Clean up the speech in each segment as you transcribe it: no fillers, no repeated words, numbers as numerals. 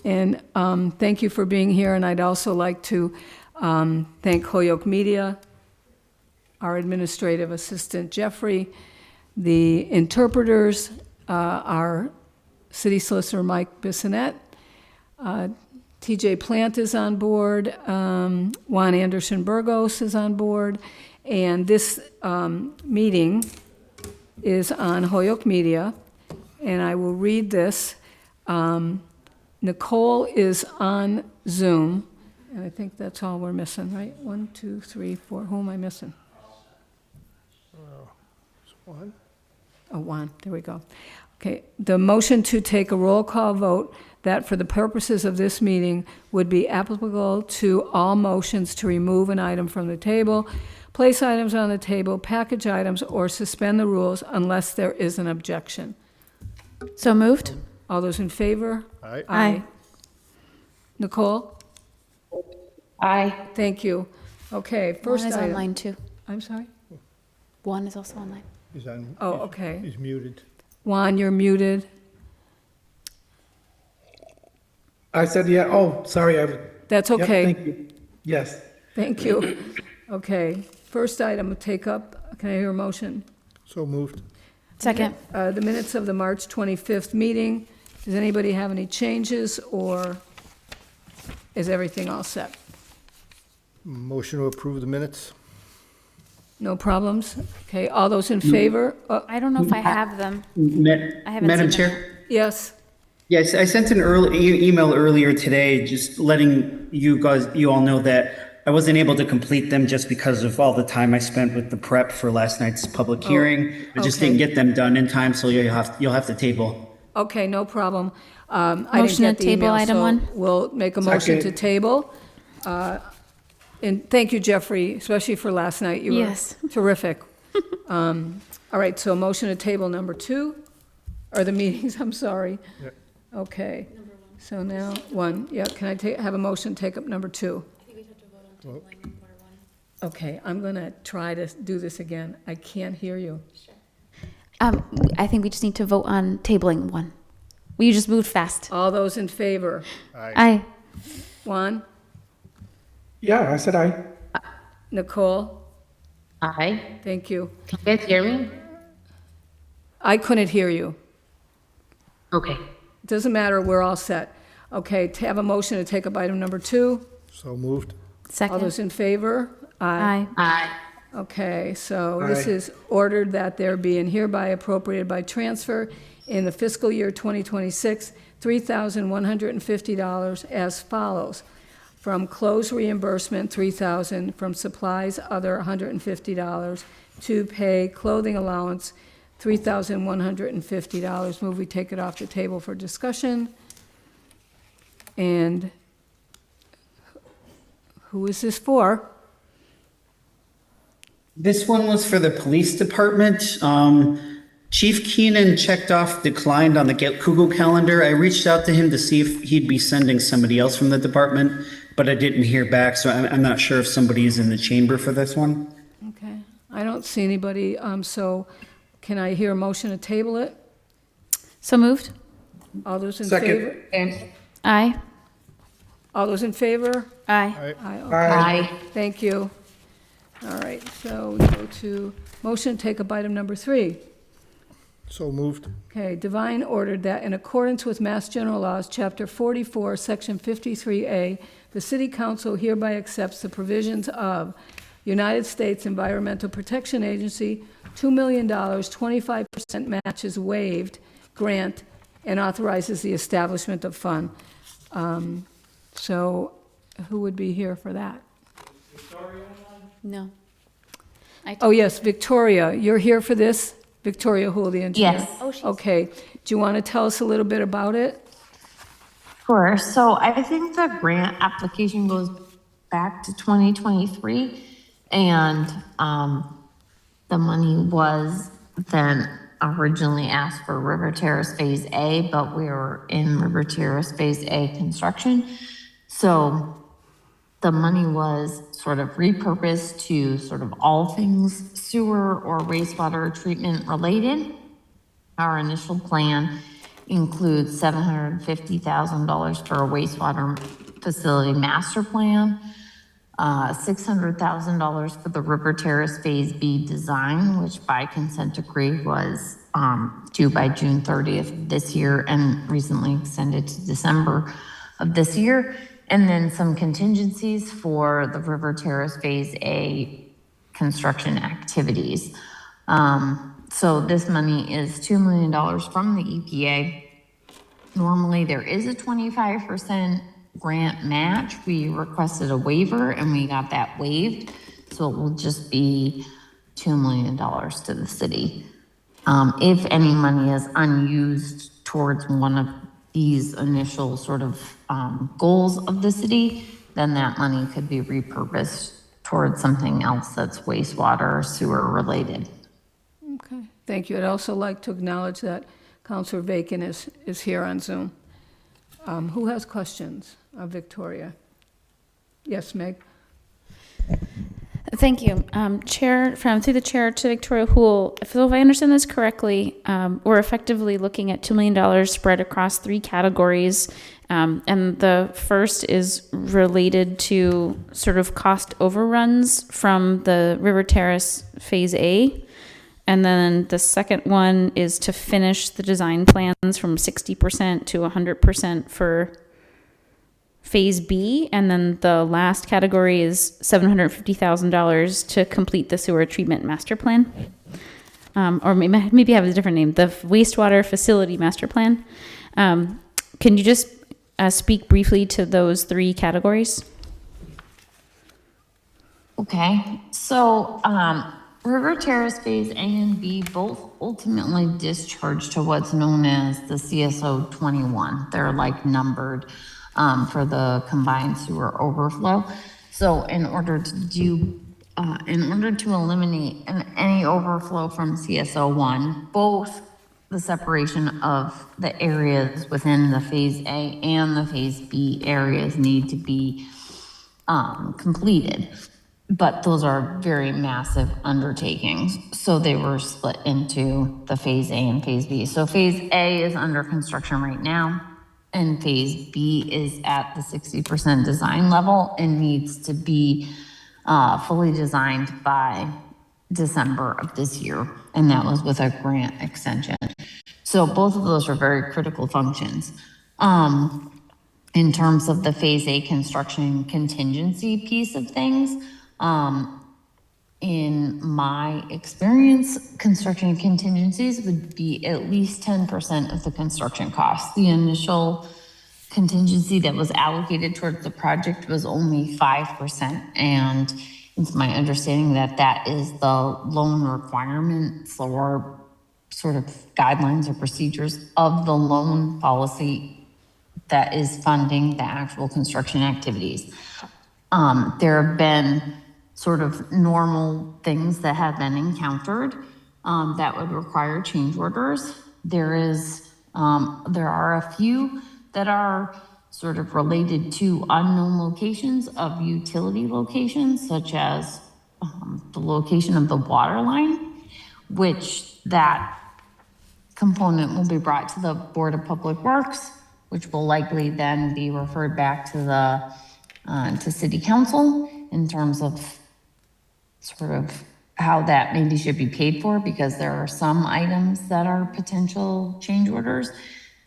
And thank you for being here, and I'd also like to thank Holyoke Media, our administrative assistant Jeffrey, the interpreters, our city solicitor Mike Bissonette, TJ Plant is on board, Juan Anderson Burgos is on board, and this meeting is on Holyoke Media, and I will read this. Nicole is on Zoom, and I think that's all we're missing, right? 1, 2, 3, 4, who am I missing? One. Oh, Juan, there we go. Okay, the motion to take a roll call vote that for the purposes of this meeting would be applicable to all motions to remove an item from the table, place items on the table, package items, or suspend the rules unless there is an objection. So moved. All those in favor? Aye. Aye. Nicole? Aye. Thank you. Okay, first One is item. online too. I'm sorry? One is also online. He's on. Oh, he's- okay. He's muted. Juan, you're muted. I said, yeah, oh, sorry, That's yep, okay. thank you. Yes, Thank you. Okay, first item to take up, can I hear a motion? So moved. Second. The minutes of the March 25th meeting. Does anybody have any changes, or is everything all set? Motion to approve the minutes. No problems? Okay, all those in favor? I don't know if I have them. I haven't Madam seen them. Chair? Yes, Yes, I sent an email earlier today, just letting you all know that I wasn't able to complete them just because of all the time I spent with the prep for last night's public hearing. I just okay. didn't get them done in time, so you'll have to table. okay, no problem. I didn't Motion to get the table email, item so one? we'll make a motion to Second. table. And thank you, Jeffrey, especially for last night. You were Yes. terrific. All right, so motion to table number 2, or the meetings, I'm sorry. Yep. Okay, so now, 1, yeah, can I have a motion to take up number 2? Okay, I'm gonna try to do this again. I can't hear you. I think we just need to vote on tabling one. You just moved fast. All those in favor? Aye. Juan, yeah, I said aye. Nicole, Aye. thank you. Can you guys hear me? I couldn't hear you. Okay. Doesn't matter, we're all set. Okay, to have a motion to take up item number 2. So moved. All those Second. in favor? Aye. Aye. Okay, so this Aye. is ordered that there be and hereby appropriated by transfer in the fiscal year 2026, $3,150 as follows. From clothes reimbursement, $3,000, from supplies, other $150, to pay clothing allowance, $3,150. Move we take it off the table for discussion. And who is this for? This one was for the police department. Chief Keenan checked off declined on the Google Calendar. I reached out to him to see if he'd be sending somebody else from the department, but I didn't hear back, so I'm not sure if somebody is in the chamber for this one. Okay, I don't see anybody, so can I hear a motion to table it? So moved. All those in Second. favor? Aye. All those in favor? Aye. Aye, okay. Aye. Thank you. All right, so we go to motion to take up item number 3. So moved. Okay, Divine ordered that in accordance with Mass General Laws, Chapter 44, Section 53A, the City Council hereby accepts the provisions of United States Environmental Protection Agency, $2 million, 25% match is waived, grant, and authorizes the establishment of fund. So who would be here for that? No. Oh, yes, Victoria, you're here for this? Victoria Hool, the engineer? Yes. Oh, she's. Okay, do you want to tell us a little bit about it? Sure. So I think the grant application goes back to 2023, and the money was then originally asked for River Terrace Phase A, but we were in River Terrace Phase A construction. So the money was sort of repurposed to sort of all things sewer or wastewater treatment related. Our initial plan includes $750,000 for a wastewater facility master plan, $600,000 for the River Terrace Phase B design, which by consent decree was due by June 30th this year and recently extended to December of this year. And then some contingencies for the River Terrace Phase A construction activities. So this money is $2 million from the EPA. Normally, there is a 25% grant match. We requested a waiver and we got that waived. So it will just be $2 million to the city. If any money is unused towards one of these initial sort of goals of the city, then that money could be repurposed towards something else that's wastewater or sewer related. Okay, thank you. I'd also like to acknowledge that Counselor Bacon is here on Zoom. Who has questions of Victoria? Yes, Meg? Thank you. Chair, through the chair to Victoria Hool, if I understand this correctly, we're effectively looking at $2 million spread across 3 categories. And the first is related to sort of cost overruns from the River Terrace Phase A. And then the second one is to finish the design plans from 60% to 100% for Phase B. And then the last category is $750,000 to complete the sewer treatment master plan. Or maybe have a different name, the wastewater facility master plan. Can you just speak briefly to those 3 categories? Okay, so River Terrace Phase A and B both ultimately discharge to what's known as the CSO 21. They're like numbered for the combined sewer overflow. So in order to eliminate any overflow from CSO 1, both the separation of the areas within the Phase A and the Phase B areas need to be completed. But those are very massive undertakings. So they were split into the Phase A and Phase B. So Phase A is under construction right now, and Phase B is at the 60% design level and needs to be fully designed by December of this year. And that was with a grant extension. So both of those are very critical functions. In terms of the Phase A construction contingency piece of things, in my experience, construction contingencies would be at least 10% of the construction cost. The initial contingency that was allocated towards the project was only 5%. And it's my understanding that that is the loan requirements or sort of guidelines or procedures of the loan policy that is funding the actual construction activities. There have been sort of normal things that have been encountered that would require change orders. There are a few that are sort of related to unknown locations of utility locations, such as the location of the water line, which that component will be brought to the Board of Public Works, which will likely then be referred back to to City Council in terms of sort of how that maybe should be paid for, because there are some items that are potential change orders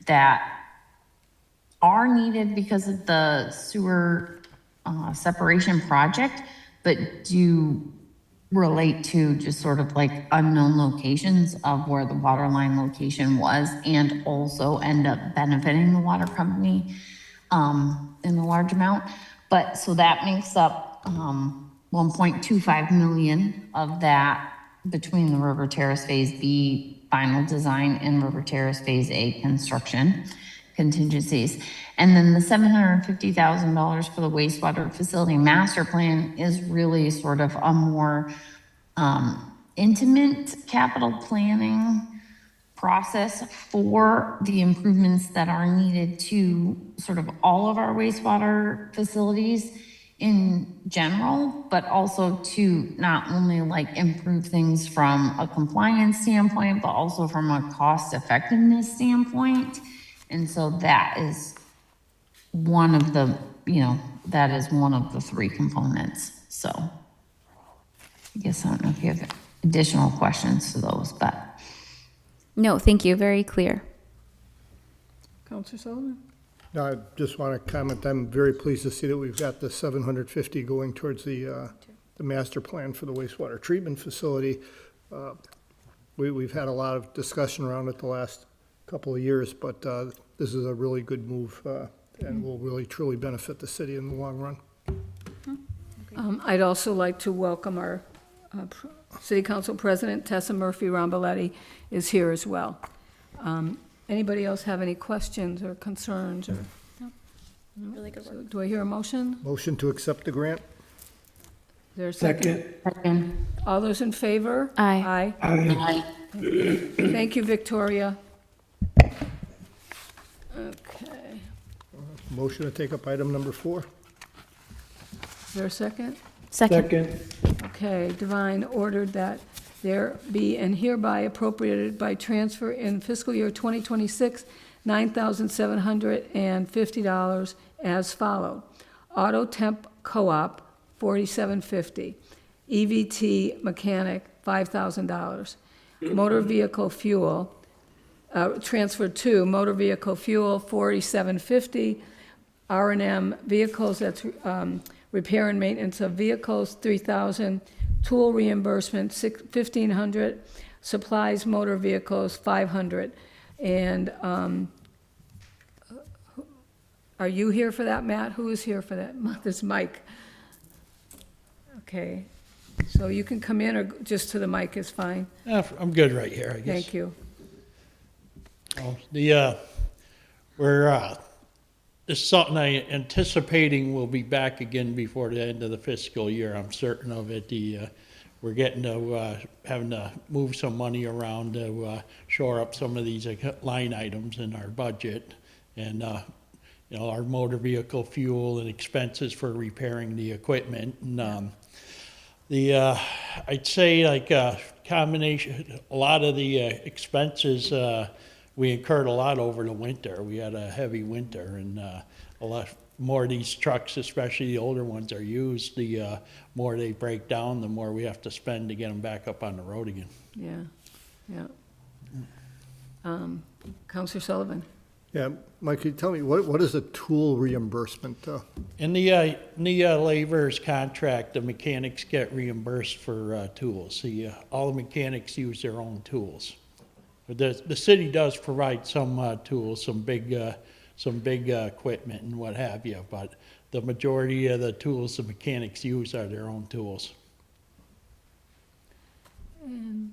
that are needed because of the sewer separation project, but do relate to just sort of like unknown locations of where the water line location was, and also end up benefiting the water company in a large amount. But so that makes up 1.25 million of that between the River Terrace Phase B final design and River Terrace Phase A construction contingencies. And then the $750,000 for the wastewater facility master plan is really sort of a more intimate capital planning process for the improvements that are needed to sort of all of our wastewater facilities in general, but also to not only like improve things from a compliance standpoint, but also from a cost effectiveness standpoint. And so that is one of the, that is one of the three components. So I guess I don't know if you have additional questions to those, but. No, thank you. Very clear. Counselor Sullivan? No, I just want to comment, I'm very pleased to see that we've got the 750 going towards the master plan for the wastewater treatment facility. We've had a lot of discussion around it the last couple of years, but this is a really good move and will really truly benefit the city in the long run. I'd also like to welcome our City Council President, Tessa Murphy-Ramboletti, is here as well. Anybody else have any questions or concerns? Or Really good so do I hear a motion? Motion to accept the grant? Is there a second? Second. All those in favor? Aye. Aye. Aye. Thank you, Victoria. Okay. Motion to take up item number 4? Is there a second? Second. Second. Okay, Divine ordered that there be and hereby appropriated by transfer in fiscal year 2026, $9,750 as follow. Auto Temp Co-op, $4,750. EVT Mechanic, $5,000. Motor Vehicle Fuel, transfer to Motor Vehicle Fuel, $4,750. R&M Vehicles, that's repair and maintenance of vehicles, $3,000. Tool reimbursement, $1,500. Supplies, motor vehicles, $500. And are you here for that, Matt? Who is here for that? This is Mike. Okay, so you can come in or just to the mic is fine. I'm good right here, I guess. Thank you. It's something I anticipating will be back again before the end of the fiscal year. I'm certain of it. We're getting to, having to move some money around to shore up some of these line items in our budget. And, our motor vehicle fuel and expenses for repairing the equipment. And I'd say like a combination, a lot of the expenses, we incurred a lot over the winter. We had a heavy winter, and a lot more of these trucks, especially the older ones, are used. The more they break down, the more we have to spend to get them back up on the road again. Yeah, yeah. Counselor Sullivan? Yeah, Mike, can you tell me, what is a tool reimbursement? In the laborer's contract, the mechanics get reimbursed for tools. All the mechanics use their own tools. But the city does provide some tools, some big equipment and what have you, but the majority of the tools the mechanics use are their own tools. Can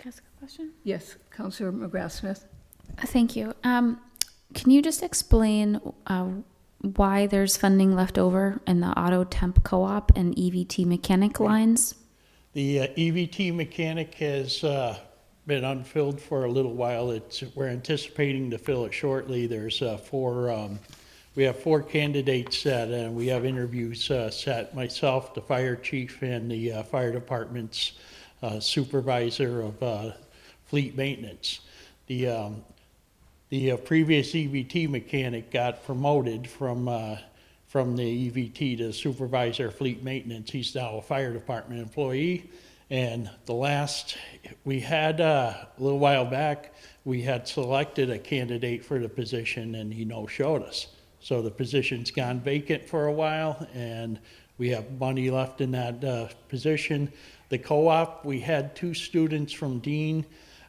I ask a question? Yes, Counselor McGrath-Smith? Thank you. Can you just explain why there's funding left over in the Auto Temp Co-op and EVT Mechanic lines? The EVT mechanic has been unfilled for a little while. We're anticipating to fill it shortly. There's we have 4 candidates set, and we have interviews set. Myself, the fire chief, and the fire department's supervisor of fleet maintenance. The previous EVT mechanic got promoted from the EVT to supervisor of fleet maintenance. He's now a fire department employee. And we had a little while back, we had selected a candidate for the position, and he no-showed us. So the position's gone vacant for a while, and we have money left in that position. The co-op, we had 2 students from Dean.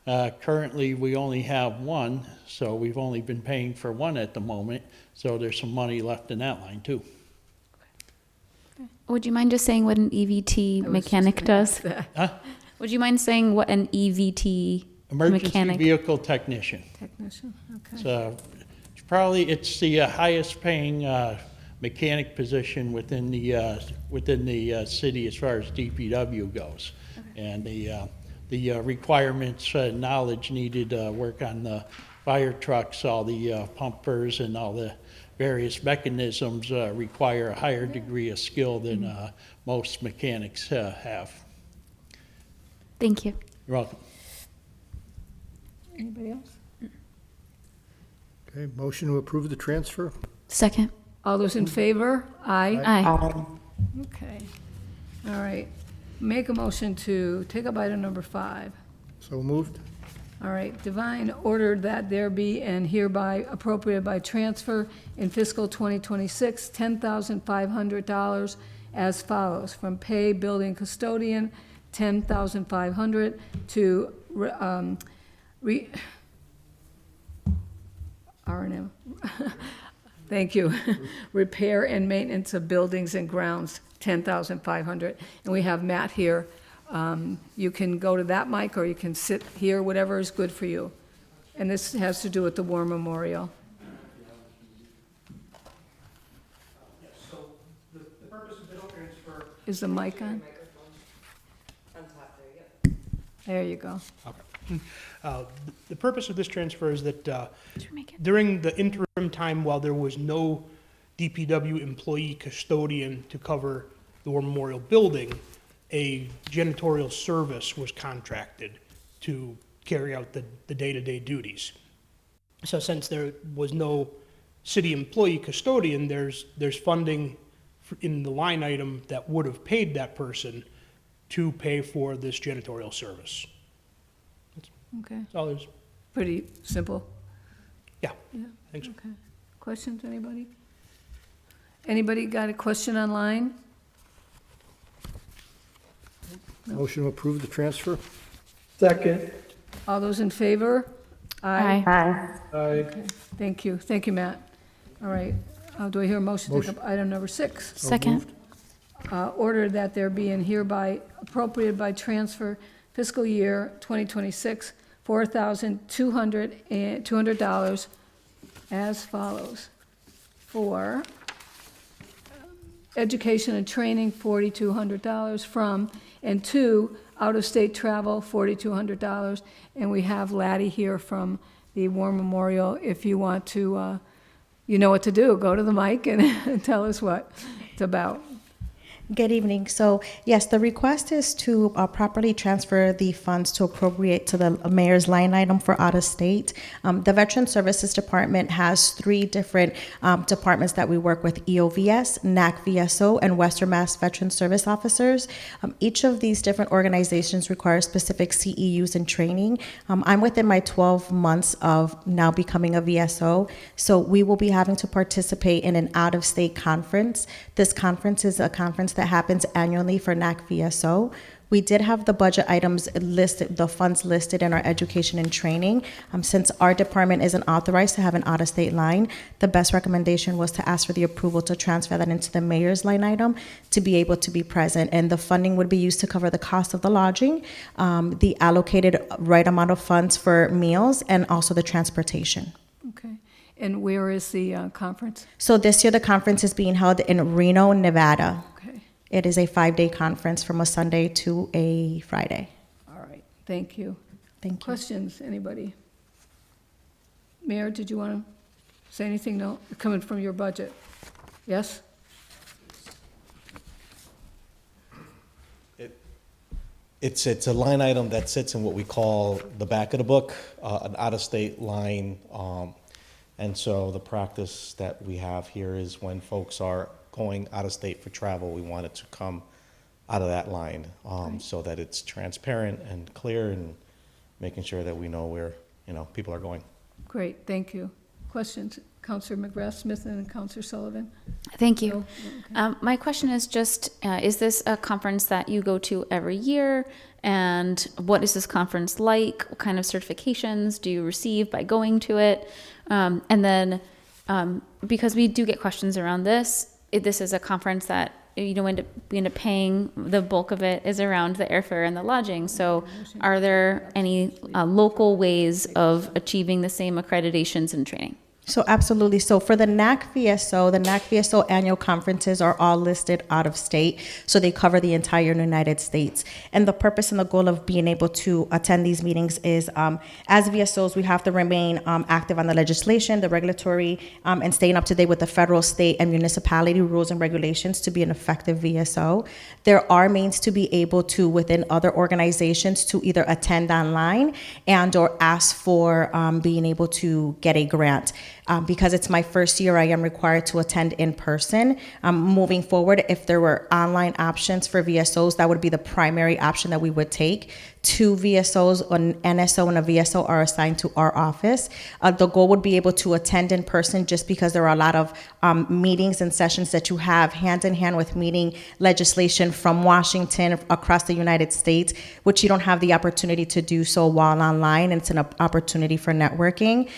Currently, we only have 1, so we've only been paying for 1 at the moment. So there's some money left in that line, too. Would you mind just saying what an EVT mechanic does? Would you mind saying what an EVT Emergency mechanic? vehicle technician. Technician, okay. So it's the highest paying mechanic position within the city as far as DPW goes. Okay. And the requirements, knowledge needed to work on the fire trucks, all the pumpers and all the various mechanisms require a higher degree of skill than most mechanics have. Thank you. You're welcome. Anybody else? Okay, motion to approve the transfer? Second. All those in favor? Aye. Aye. Okay. All right. Make a motion to take up item number 5. So moved? All right. Divine ordered that there be and hereby appropriated by transfer in fiscal 2026, $10,500 as follows. From pay building custodian, $10,500 to R&M. Thank you. Repair and maintenance of buildings and grounds, $10,500. And we have Matt here. You can go to that mic or you can sit here, whatever is good for you. And this has to do with the War Memorial. So the purpose of bill transfer. Is the mic on? There you go. The purpose of this transfer is that during the interim time, while there was no DPW employee custodian to cover the War Memorial Building, a janitorial service was contracted to carry out the day-to-day duties. So since there was no city employee custodian, there's funding in the line item that would have paid that person to pay for this janitorial service. Okay. That's all there's. Pretty simple. Yeah, Yeah. I think so. Okay. Questions, anybody? Anybody got a question online? Motion to approve the transfer? Second. All those in favor? Aye. Aye. Thank you. Thank you, Matt. All right. Do I hear a motion to take up item number 6? Second. Order that there be and hereby appropriated by transfer fiscal year 2026, $4,200 as follows. For education and training, $4,200 from, and to out-of-state travel, $4,200. And we have Laddie here from the War Memorial. If you want to, you know what to do. Go to the mic and tell us what it's about. Good evening. So yes, the request is to properly transfer the funds to appropriate to the mayor's line item for out of state. The Veteran Services Department has 3 different departments that we work with: EOVS, NAC VSO, and Western Mass Veteran Service Officers. Each of these different organizations require specific CEUs and training. I'm within my 12 months of now becoming a VSO, so we will be having to participate in an out of state conference. This conference is a conference that happens annually for NAC VSO. We did have the budget items listed, the funds listed in our education and training. Since our department isn't authorized to have an out-of-state line, the best recommendation was to ask for the approval to transfer that into the mayor's line item to be able to be present. And the funding would be used to cover the cost of the lodging, the allocated right amount of funds for meals, and also the transportation. Okay. And where is the conference? So this year, the conference is being held in Reno, Nevada. Okay. It is a 5-day conference from a Sunday to a Friday. All right. Thank you. Thank you. Questions, anybody? Mayor, did you want to say anything? No? Coming from your budget? Yes? It's a line item that sits in what we call the back of the book, an out-of-state line. And so the practice that we have here is when folks are going out of state for travel, we want it to come out of that line, so that it's transparent and clear and making sure that we know where, people are going. Great, thank you. Questions? Counselor McGrath Smith and Counselor Sullivan? Thank you. My question is just, is this a conference that you go to every year? And what is this conference like? What kind of certifications do you receive by going to it? And then, because we do get questions around this, this is a conference that, we end up paying, the bulk of it is around the airfare and the lodging. So are there any local ways of achieving the same accreditations and training? So absolutely. So for the NAC VSO annual conferences are all listed out of state. So they cover the entire United States. And the purpose and the goal of being able to attend these meetings is, as VSOs, we have to remain active on the legislation, the regulatory, and staying up to date with the federal, state, and municipality rules and regulations to be an effective VSO. There are means to be able to, within other organizations, to either attend online and or ask for being able to get a grant. Because it's my first year, I am required to attend in person. Moving forward, if there were online options for VSOs, that would be the primary option that we would take. 2 VSOs, an NSO and a VSO, are assigned to our office. The goal would be able to attend in person just because there are a lot of meetings and sessions that you have hand in hand with meeting legislation from Washington across the United States, which you don't have the opportunity to do so while online. And it's an opportunity for networking.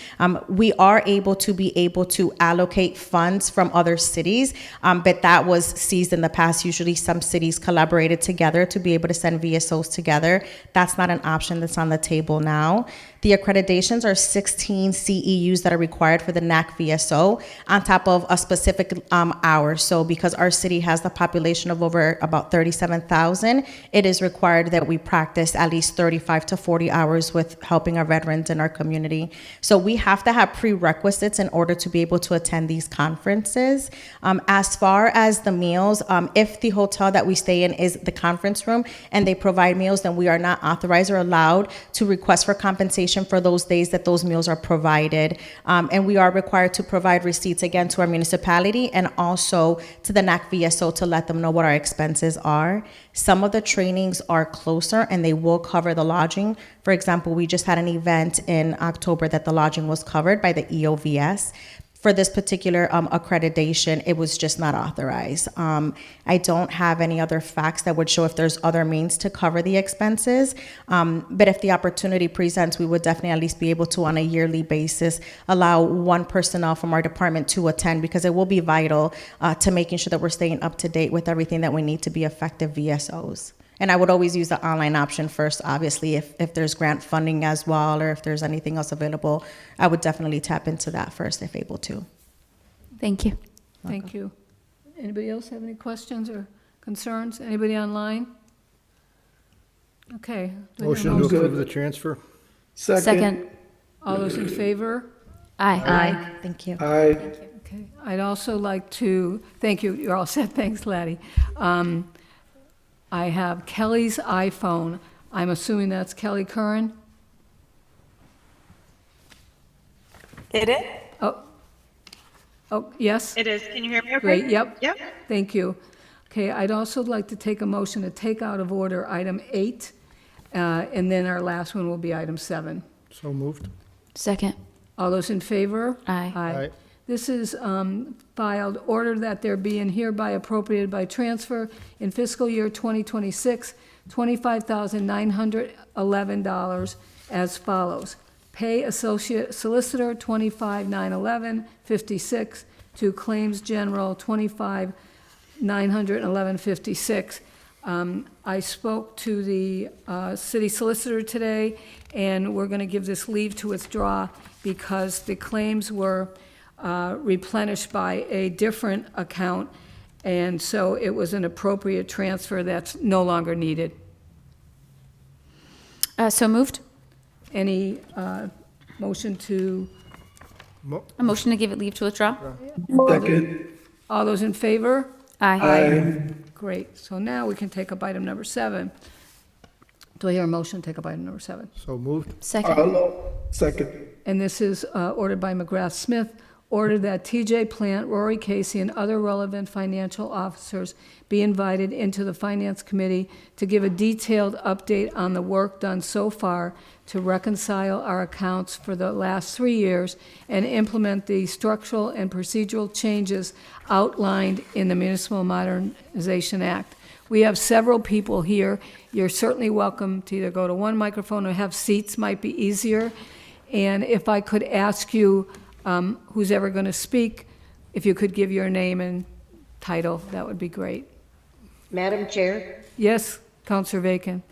We are able to allocate funds from other cities, but that was seized in the past. Usually some cities collaborated together to be able to send VSOs together. That's not an option that's on the table now. The accreditations are 16 CEUs that are required for the NAC VSO on top of a specific hour. So because our city has the population of over about 37,000, it is required that we practice at least 35 to 40 hours with helping our veterans in our community. So we have to have prerequisites in order to be able to attend these conferences. As far as the meals, if the hotel that we stay in is the conference room and they provide meals, then we are not authorized or allowed to request for compensation for those days that those meals are provided. And we are required to provide receipts again to our municipality and also to the NAC VSO to let them know what our expenses are. Some of the trainings are closer and they will cover the lodging. For example, we just had an event in October that the lodging was covered by the EOVS. For this particular accreditation, it was just not authorized. I don't have any other facts that would show if there's other means to cover the expenses. But if the opportunity presents, we would definitely at least be able to, on a yearly basis, allow one personnel from our department to attend, because it will be vital to making sure that we're staying up to date with everything that we need to be effective VSOs. And I would always use the online option first, obviously, if there's grant funding as well, or if there's anything else available, I would definitely tap into that first if able to. Thank you. Thank you. Anybody else have any questions or concerns? Anybody online? Okay. Do I hear a Motion to approve the transfer? Second. All those in favor? Aye. Thank you. Aye. Okay. I'd also like to, thank you, you're all set, thanks, Laddie. I have Kelly's iPhone. I'm assuming that's Kelly Curran? It is? Oh, yes? It is. Can you hear me okay? Great, yep. Yep. Thank you. Okay, I'd also like to take a motion to take out of order item 8, and then our last one will be item 7. So moved. Second. All those in favor? Aye. Aye. This is filed, order that there be and hereby appropriated by transfer in fiscal year 2026, $25,911 as follows. Pay associate solicitor, $25,911.56, to claims general, $25,911.56. I spoke to the city solicitor today, and we're going to give this leave to withdraw because the claims were replenished by a different account, and so it was an appropriate transfer that's no longer needed. So moved. Any motion to, A motion to give it leave to withdraw? Second. all those in favor? Aye. Aye. Great, so now we can take up item number 7. Do I hear a motion to take up item number 7? So moved. Second. Second. And this is ordered by McGrath Smith, order that TJ Plant, Rory Casey, and other relevant financial officers be invited into the Finance Committee to give a detailed update on the work done so far to reconcile our accounts for the last 3 years and implement the structural and procedural changes outlined in the Municipal Modernization Act. We have several people here. You're certainly welcome to either go to one microphone or have seats, might be easier. And if I could ask you, who's ever going to speak, if you could give your name and title, that would be great. Madam Chair, Yes, Councilor Bacon.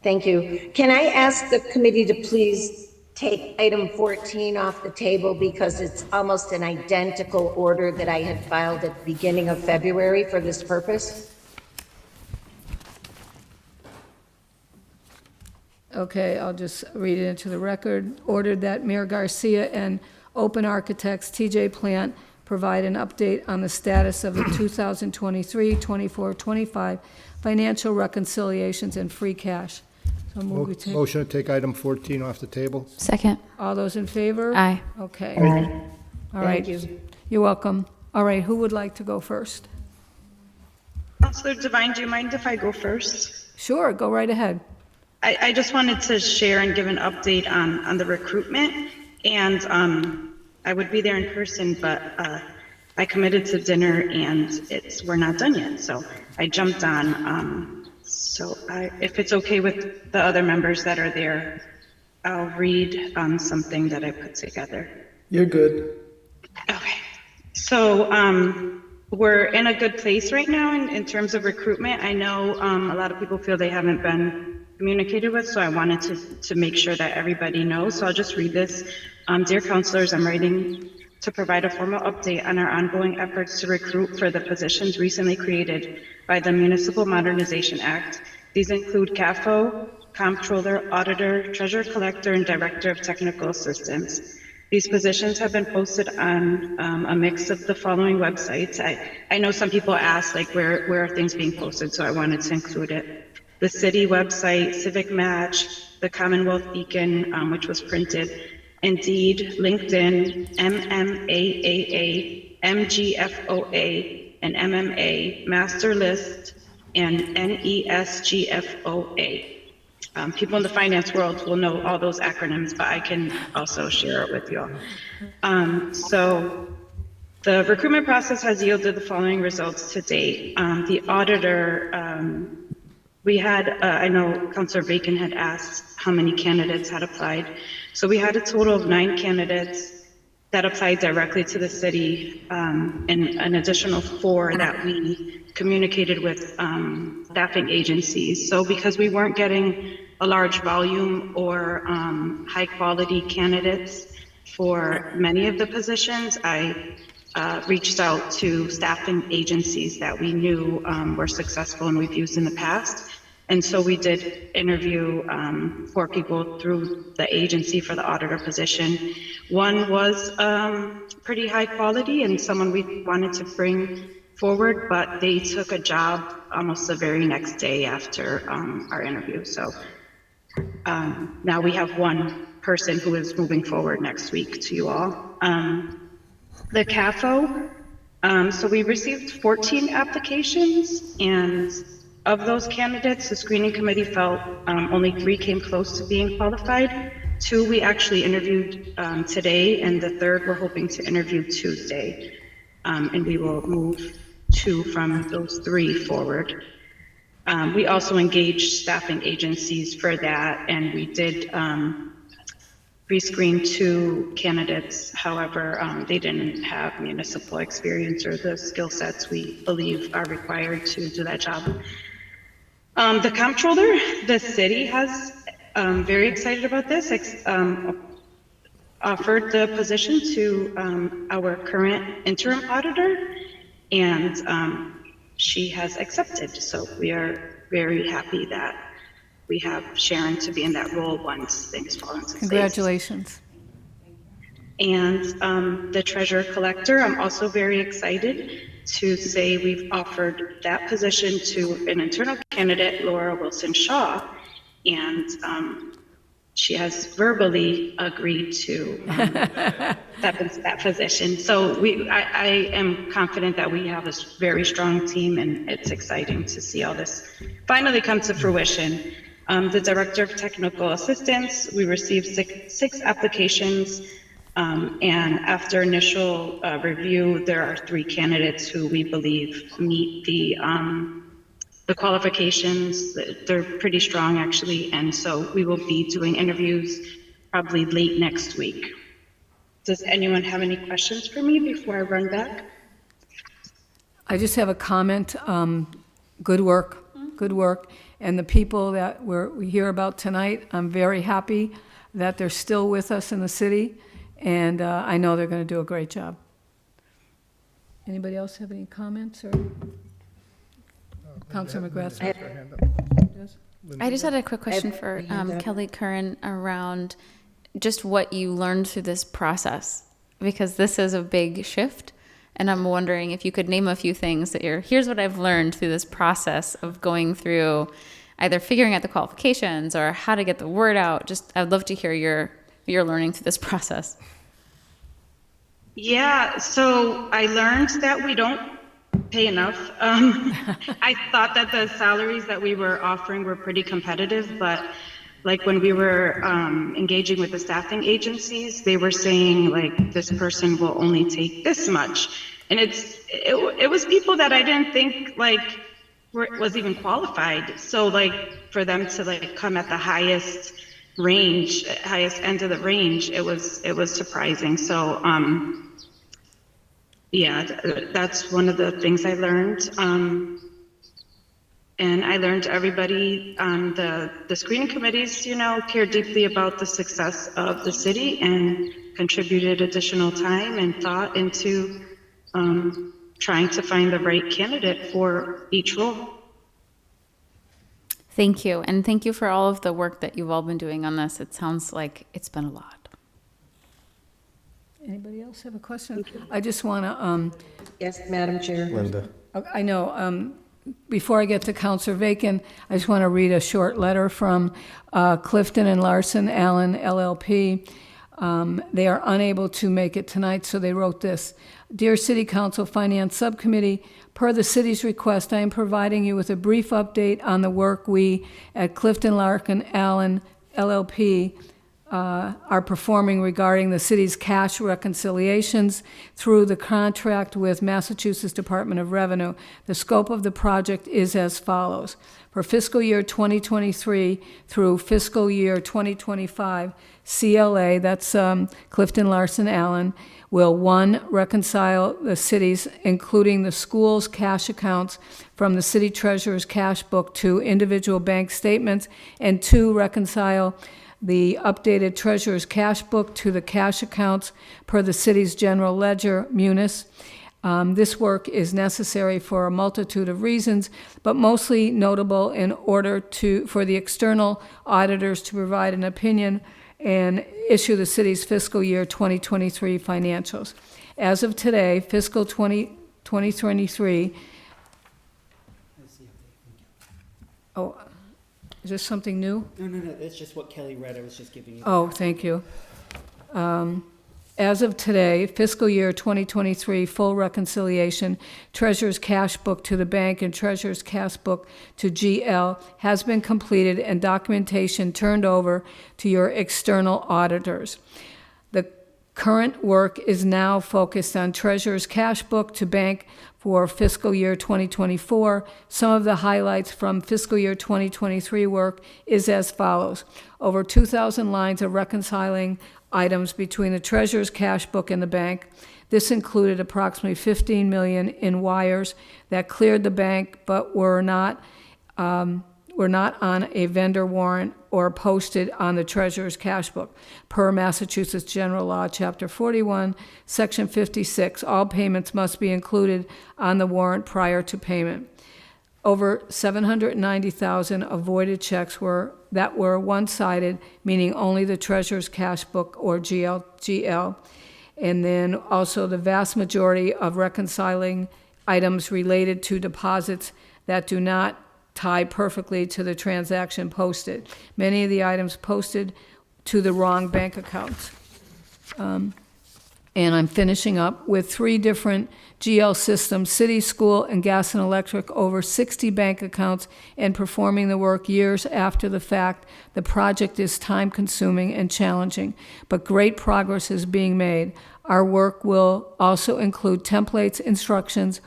thank you. Can I ask the committee to please take item 14 off the table because it's almost an identical order that I had filed at the beginning of February for this purpose. Okay, I'll just read it into the record. Ordered that Mayor Garcia and Open Architects TJ Plant provide an update on the status of the 2023, 24, 25 financial reconciliations and free cash. So move we take, Motion to take item 14 off the table. Second. all those in favor? Aye. Okay. Aye. All right. Thank you. You're welcome. All right, who would like to go first? Counselor Devine, do you mind if I go first? Sure, go right ahead. I just wanted to share and give an update on the recruitment. And I would be there in person, but I committed to dinner and we're not done yet. So I jumped on. If it's okay with the other members that are there, I'll read something that I put together. You're good. Okay. So we're in a good place right now in terms of recruitment. I know a lot of people feel they haven't been communicated with, so I wanted to make sure that everybody knows. So I'll just read this. Dear counselors, I'm writing to provide a formal update on our ongoing efforts to recruit for the positions recently created by the Municipal Modernization Act. These include CAFO, Comptroller, Auditor, Treasurer Collector, and Director of Technical Assistance. These positions have been posted on a mix of the following websites. I know some people ask, like, where are things being posted, so I wanted to include it. The city website, Civic Match, the Commonwealth Beacon, which was printed, Indeed, LinkedIn, MMAAA, MGFOA, and MMA, Master List, and NESGFOA. People in the finance world will know all those acronyms, but I can also share it with you all. So the recruitment process has yielded the following results to date. The auditor, we had, I know Councilor Bacon had asked how many candidates had applied. So we had a total of 9 candidates that applied directly to the city, and an additional 4 that we communicated with staffing agencies. So because we weren't getting a large volume or high quality candidates for many of the positions, I reached out to staffing agencies that we knew were successful and we've used in the past. And so we did interview 4 people through the agency for the auditor position. One was pretty high quality and someone we wanted to bring forward, but they took a job almost the very next day after our interview. So now we have 1 person who is moving forward next week to you all. The CAFO, so we received 14 applications, and of those candidates, the screening committee felt only 3 came close to being qualified. 2 we actually interviewed today, and the 3rd we're hoping to interview Tuesday. And we will move 2 from those 3 forward. We also engaged staffing agencies for that, and we did pre-screen 2 candidates. However, they didn't have municipal experience or the skill sets we believe are required to do that job. The comptroller, the city has very excited about this, offered the position to our current interim auditor, and she has accepted. So we are very happy that we have Sharon to be in that role once things fall into place. Congratulations. And the treasurer collector, I'm also very excited to say we've offered that position to an internal candidate, Laura Wilson-Shaw, and she has verbally agreed to step into that position. So I am confident that we have a very strong team, and it's exciting to see all this finally come to fruition. The director of technical assistance, we received 6 applications. And after initial review, there are 3 candidates who we believe meet the qualifications. They're pretty strong, actually, and so we will be doing interviews probably late next week. Does anyone have any questions for me before I run back? I just have a comment. Good work, good work. And the people that we hear about tonight, I'm very happy that they're still with us in the city, and I know they're going to do a great job. Anybody else have any comments, or? Councilor McGrath? Linda has her hand up. I just had a quick question I have for a hand up. Kelly Curran around just what you learned through this process, because this is a big shift. And I'm wondering if you could name a few things that here's what I've learned through this process of going through either figuring out the qualifications or how to get the word out. Just, I'd love to hear your learning through this process. Yeah, so I learned that we don't pay enough. I thought that the salaries that we were offering were pretty competitive, but like when we were engaging with the staffing agencies, they were saying like this person will only take this much, and it was people that I didn't think like was even qualified. So like for them to like come at the highest end of the range, it was surprising. So yeah, that's one of the things I learned. And I learned everybody on the screening committees, care deeply about the success of the city and contributed additional time and thought into trying to find the right candidate for each role. Thank you. And thank you for all of the work that you've all been doing on this. It sounds like it's been a lot. Anybody else have a question? I just want to, Yes, Madam Chair. Linda. I know, before I get to Counselor Vacan, I just want to read a short letter from Clifton and Larson Allen LLP. They are unable to make it tonight, so they wrote this. Dear City Council Finance Subcommittee, per the city's request, I am providing you with a brief update on the work we at Clifton Larson Allen LLP are performing regarding the city's cash reconciliations through the contract with Massachusetts Department of Revenue. The scope of the project is as follows. For fiscal year 2023 through fiscal year 2025, CLA, that's Clifton Larson Allen, will 1, reconcile the city's, including the school's cash accounts from the city treasurer's cash book to individual bank statements, and 2, reconcile the updated treasurer's cash book to the cash accounts per the city's general ledger, Munis. This work is necessary for a multitude of reasons, but mostly notable in order for the external auditors to provide an opinion and issue the city's fiscal year 2023 financials. As of today, fiscal 2023. Oh, is this something new? No, that's just what Kelly read. I was just giving you. Oh, thank you. As of today, fiscal year 2023 full reconciliation, treasurer's cash book to the bank and treasurer's cash book to GL has been completed and documentation turned over to your external auditors. The current work is now focused on treasurer's cash book to bank for fiscal year 2024. Some of the highlights from fiscal year 2023 work is as follows. Over 2,000 lines of reconciling items between the treasurer's cash book and the bank. This included approximately $15 million in wires that cleared the bank but were not on a vendor warrant or posted on the treasurer's cash book. Per Massachusetts General Law, Chapter 41, Section 56, all payments must be included on the warrant prior to payment. Over 790,000 avoided checks were one-sided, meaning only the treasurer's cash book or GL. And then also the vast majority of reconciling items related to deposits that do not tie perfectly to the transaction posted. Many of the items posted to the wrong bank accounts. And I'm finishing up with 3 different GL systems, city, school, and gas and electric, over 60 bank accounts, and performing the work years after the fact. The project is time-consuming and challenging, but great progress is being made. Our work will also include templates, instructions,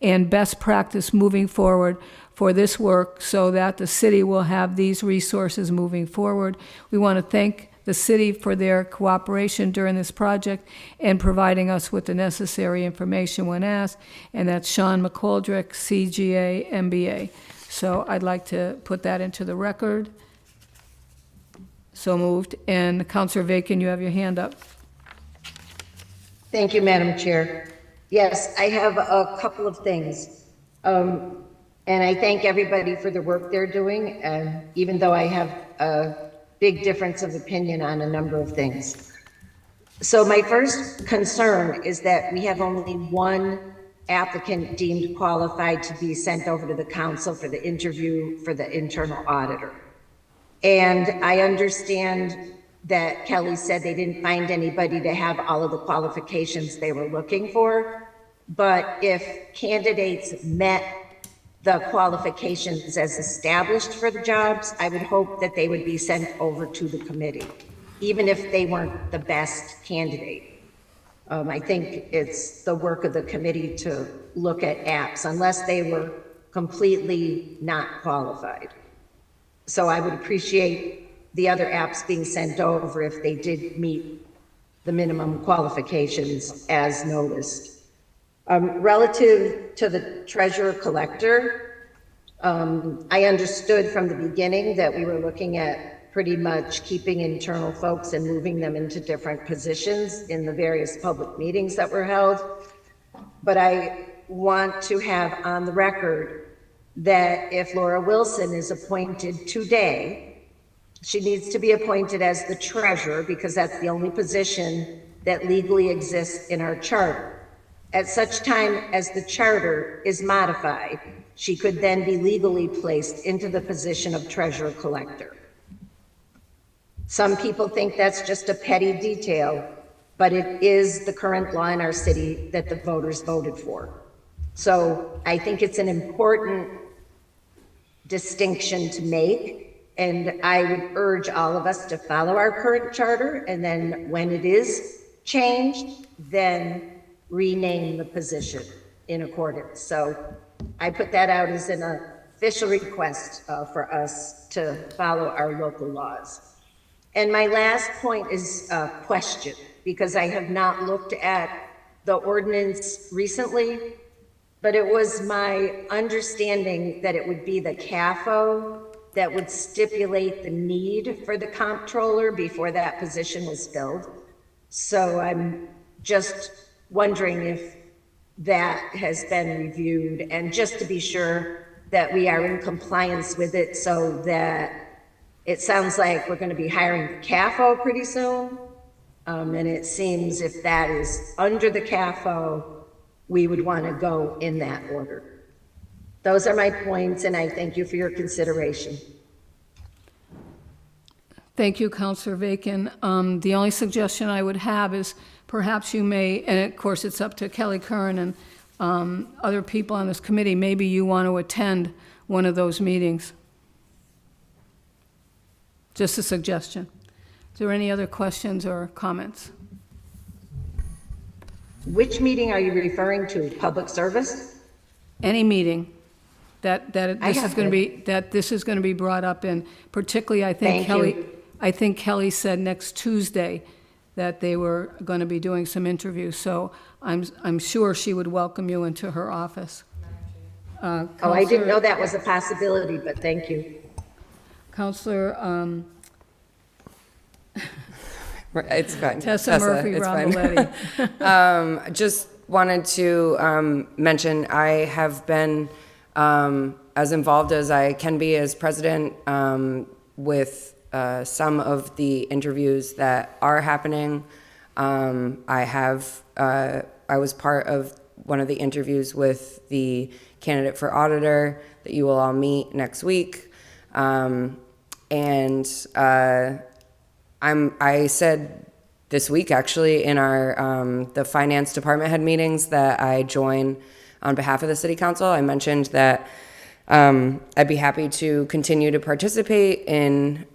and best practice moving forward for this work so that the city will have these resources moving forward. We want to thank the city for their cooperation during this project and providing us with the necessary information when asked, and that's Sean McColdrick, CGA, MBA. So I'd like to put that into the record. So moved. And Counselor Bacon, you have your hand up. Thank you, Madam Chair. Yes, I have a couple of things. And I thank everybody for the work they're doing, even though I have a big difference of opinion on a number of things. So my first concern is that we have only one applicant deemed qualified to be sent over to the council for the interview for the internal auditor. And I understand that Kelly said they didn't find anybody to have all of the qualifications they were looking for. But if candidates met the qualifications as established for the jobs, I would hope that they would be sent over to the committee, even if they weren't the best candidate. I think it's the work of the committee to look at apps unless they were completely not qualified. So I would appreciate the other apps being sent over if they did meet the minimum qualifications as noticed. Relative to the treasurer collector, I understood from the beginning that we were looking at pretty much keeping internal folks and moving them into different positions in the various public meetings that were held. But I want to have on the record that if Laura Wilson is appointed today, she needs to be appointed as the treasurer because that's the only position that legally exists in our charter. At such time as the charter is modified, she could then be legally placed into the position of treasurer collector. Some people think that's just a petty detail, but it is the current law in our city that the voters voted for. So I think it's an important distinction to make, and I would urge all of us to follow our current charter, and then when it is changed, then rename the position in accordance. So I put that out as an official request for us to follow our local laws. And my last point is a question, because I have not looked at the ordinance recently, but it was my understanding that it would be the CAFO that would stipulate the need for the comptroller before that position was filled. So I'm just wondering if that has been reviewed, and just to be sure that we are in compliance with it, so that it sounds like we're going to be hiring the CAFO pretty soon. And it seems if that is under the CAFO, we would want to go in that order. Those are my points, and I thank you for your consideration. Thank you, Counselor Bacon. The only suggestion I would have is perhaps you may, and of course it's up to Kelly Curran and other people on this committee, maybe you want to attend one of those meetings. Just a suggestion. Is there any other questions or comments? Which meeting are you referring to? Public service? Any meeting that this is going to be brought up in, particularly I think Kelly said next Tuesday that they were going to be doing some interviews, so I'm sure she would welcome you into her office. Oh, I didn't know that was a possibility, but thank you. Counselor It's fine. Tessa Murphy it's Romboletti. Just wanted to mention I have been as involved as I can be as president with some of the interviews that are happening. I was part of one of the interviews with the candidate for auditor that you will all meet next week. I said this week, actually, in our the finance department head meetings that I join on behalf of the city council. I mentioned that I'd be happy to continue to participate in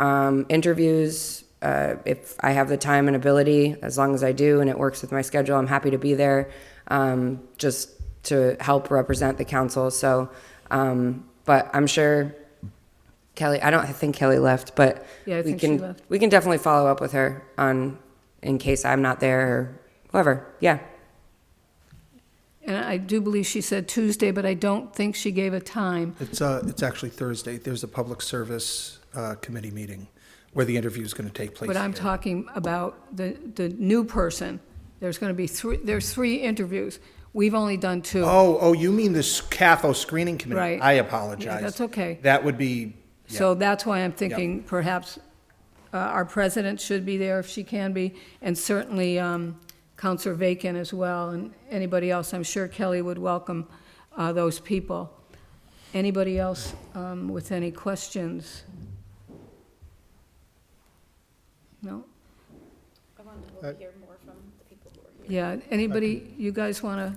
interviews if I have the time and ability, as long as I do and it works with my schedule. I'm happy to be there just to help represent the council. So, but I'm sure Kelly, I don't think Kelly left, but Yeah, I think she left. we can definitely follow up with her in case I'm not there or whoever. Yeah. And I do believe she said Tuesday, but I don't think she gave a time. It's actually Thursday. There's a public service committee meeting where the interview is going to take place. But I'm here. talking about the new person. There's going to be there's 3 interviews. We've only done 2. Oh, you mean this CAFO screening committee? Right. I apologize. Yeah, that's okay. That would be, yeah. So that's why I'm thinking perhaps our president should be there if she can be, and certainly Counselor Vacan as well, and anybody else. I'm sure Kelly would welcome those people. Anybody else with any questions? No? I wanted to hear more from the people who are here. Yeah, anybody, you guys want to,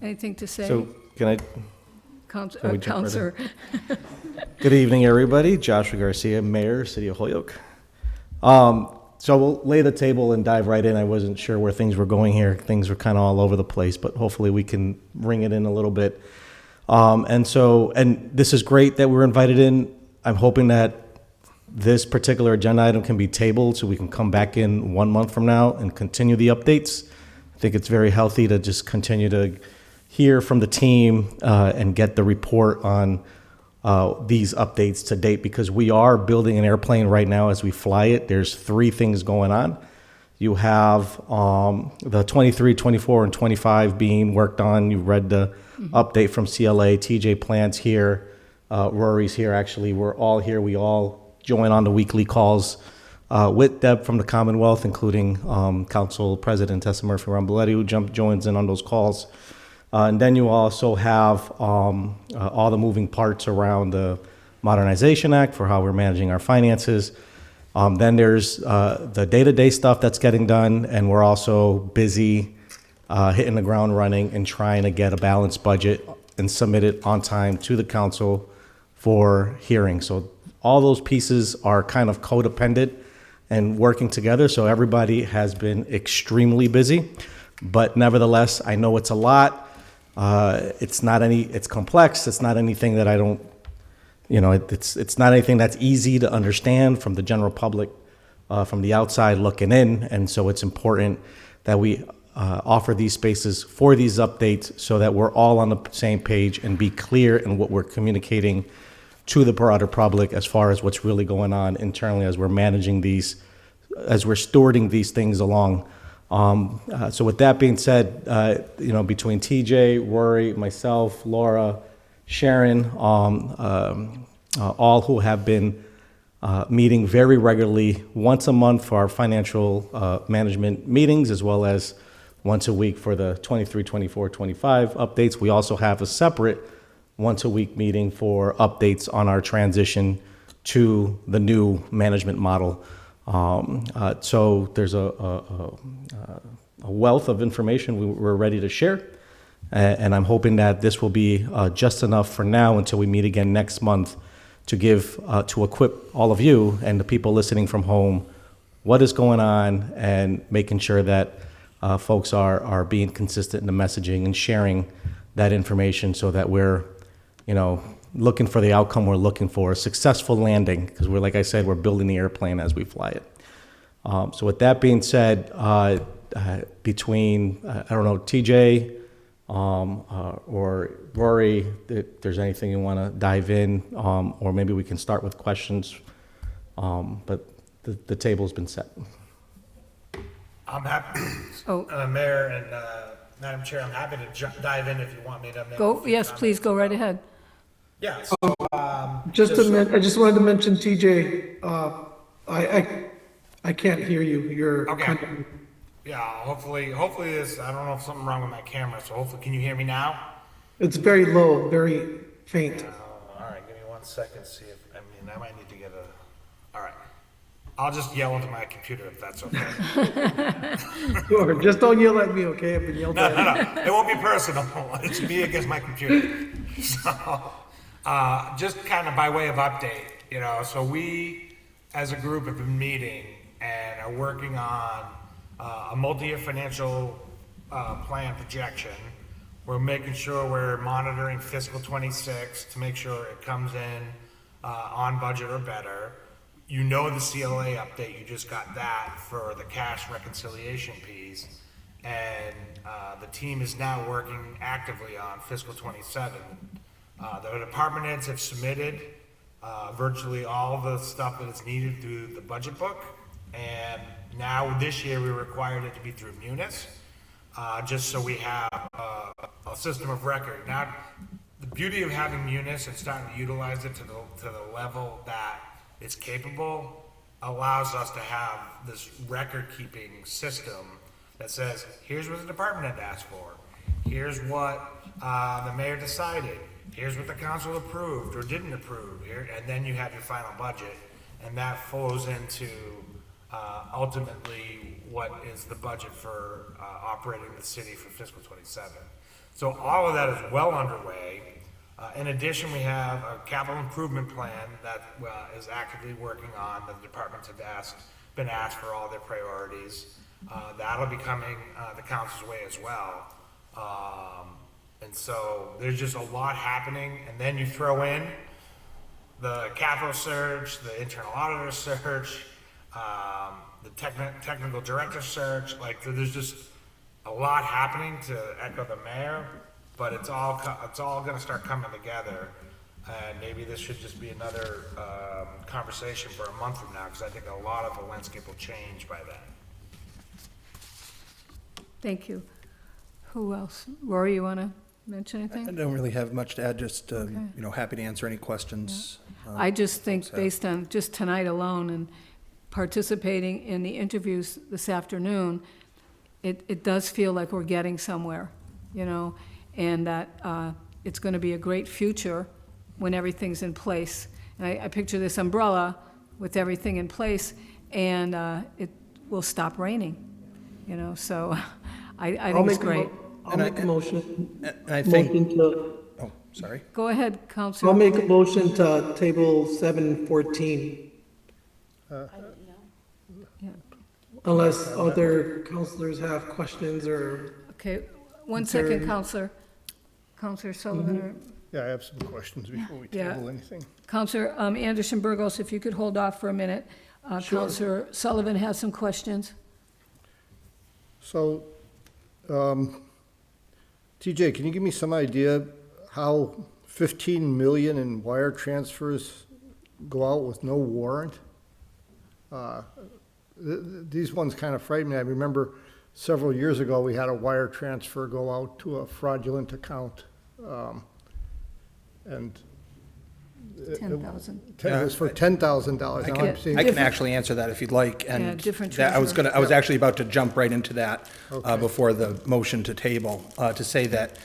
anything to say? So can I? Counsel- can we jump right in? Counselor. Good evening, everybody. Joshua Garcia, Mayor, City of Holyoke. So we'll lay the table and dive right in. I wasn't sure where things were going here. Things were kind of all over the place, but hopefully we can bring it in a little bit. And this is great that we're invited in. I'm hoping that this particular agenda item can be tabled so we can come back in 1 month from now and continue the updates. I think it's very healthy to just continue to hear from the team and get the report on these updates to date, because we are building an airplane right now as we fly it. There's 3 things going on. You have the 23, 24, and 25 being worked on. You read the update from CLA. TJ Plant's here. Rory's here. Actually, we're all here. We all join on the weekly calls with Deb from the Commonwealth, including Council President Tessa Murphy-Ramboletti, who joins in on those calls. And then you also have all the moving parts around the Modernization Act for how we're managing our finances. Then there's the day-to-day stuff that's getting done, and we're also busy hitting the ground running and trying to get a balanced budget and submit it on time to the council for hearing. So all those pieces are kind of codependent and working together. So everybody has been extremely busy, but nevertheless, I know it's a lot. It's complex. It's not anything that I don't, it's not anything that's easy to understand from the general public, from the outside looking in. And so it's important that we offer these spaces for these updates so that we're all on the same page and be clear in what we're communicating to the broader public as far as what's really going on internally as we're managing these, as we're stewarding these things along. So with that being said, between TJ, Rory, myself, Laura, Sharon, all who have been meeting very regularly once a month for our financial management meetings, as well as once a week for the 23, 24, 25 updates. We also have a separate once a week meeting for updates on our transition to the new management model. So there's a wealth of information we're ready to share, and I'm hoping that this will be just enough for now until we meet again next month to to equip all of you and the people listening from home what is going on and making sure that folks are being consistent in the messaging and sharing that information so that we're, looking for the outcome we're looking for, a successful landing, because like I said, we're building the airplane as we fly it. So with that being said, between, TJ or Rory, if there's anything you want to dive in, or maybe we can start with questions, but the table's been set. I'm happy, Mayor and Madam Chair, I'm happy to dive in if you want me to make Yes, please, go right ahead. Yeah, so, I just wanted to mention, TJ, I can't hear you. You're okay. kind of, Yeah, hopefully this, I don't know if something wrong with my camera, so hopefully, can you hear me now? it's very low, very faint. All right, give me 1 second, see if, I might need to get all right. I'll just yell into my computer if that's okay. Sure, just don't yell at me, okay? I've been yelled at. No, it won't be personal. It's me against my computer. So, just kind of by way of update, so we, as a group, have been meeting and are working on a multi-year financial plan projection. We're making sure we're monitoring fiscal 26 to make sure it comes in on budget or better. The CLA update, you just got that for the cash reconciliation piece. And the team is now working actively on fiscal 27. The department heads have submitted virtually all the stuff that is needed through the budget book. And now this year we required it to be through Munis, just so we have a system of record. Now, the beauty of having Munis and starting to utilize it to the level that it's capable allows us to have this record-keeping system that says, here's what the department had asked for, here's what the mayor decided, here's what the council approved or didn't approve, and then you have your final budget, and that flows into ultimately what is the budget for operating the city for fiscal 27. So all of that is well underway. In addition, we have a capital improvement plan that is actively working on. The departments have been asked for all their priorities. That'll be coming the council's way as well. And so there's just a lot happening. And then you throw in the capital search, the internal auditor search, the technical director search. Like, there's just a lot happening, to echo the mayor. But it's all going to start coming together, and maybe this should just be another conversation for a month from now, because I think a lot of the landscape will change by then. Thank you. Who else? Rory, you want to mention anything? I don't really have much to add, just, happy to answer any questions. I just think folks have. based on just tonight alone and participating in the interviews this afternoon, it does feel like we're getting somewhere, and that it's going to be a great future when everything's in place. And I picture this umbrella with everything in place, and it will stop raining, so I think it's great. I'll make a motion. And I think, Motion to, oh, sorry. Go ahead, Counselor. I'll make a motion to table 714. Yeah. Unless other counselors have questions or, Okay, one second, Concern. Counselor Sullivan, or Yeah, I have some questions before we Yeah. table anything. Counselor Anderson Burgos, if you could hold off for a minute. Counselor Sullivan has some questions. So, TJ, can you give me some idea how 15 million in wire transfers go out with no warrant? These ones kind of frighten me. I remember several years ago, we had a wire transfer go out to a fraudulent account. And it 10,000. was for $10,000. Now I'm seeing- I can actually answer that if you'd like, Yeah, and different that, I was treasurer. actually about to jump right into that Okay. before the motion to table, to say that,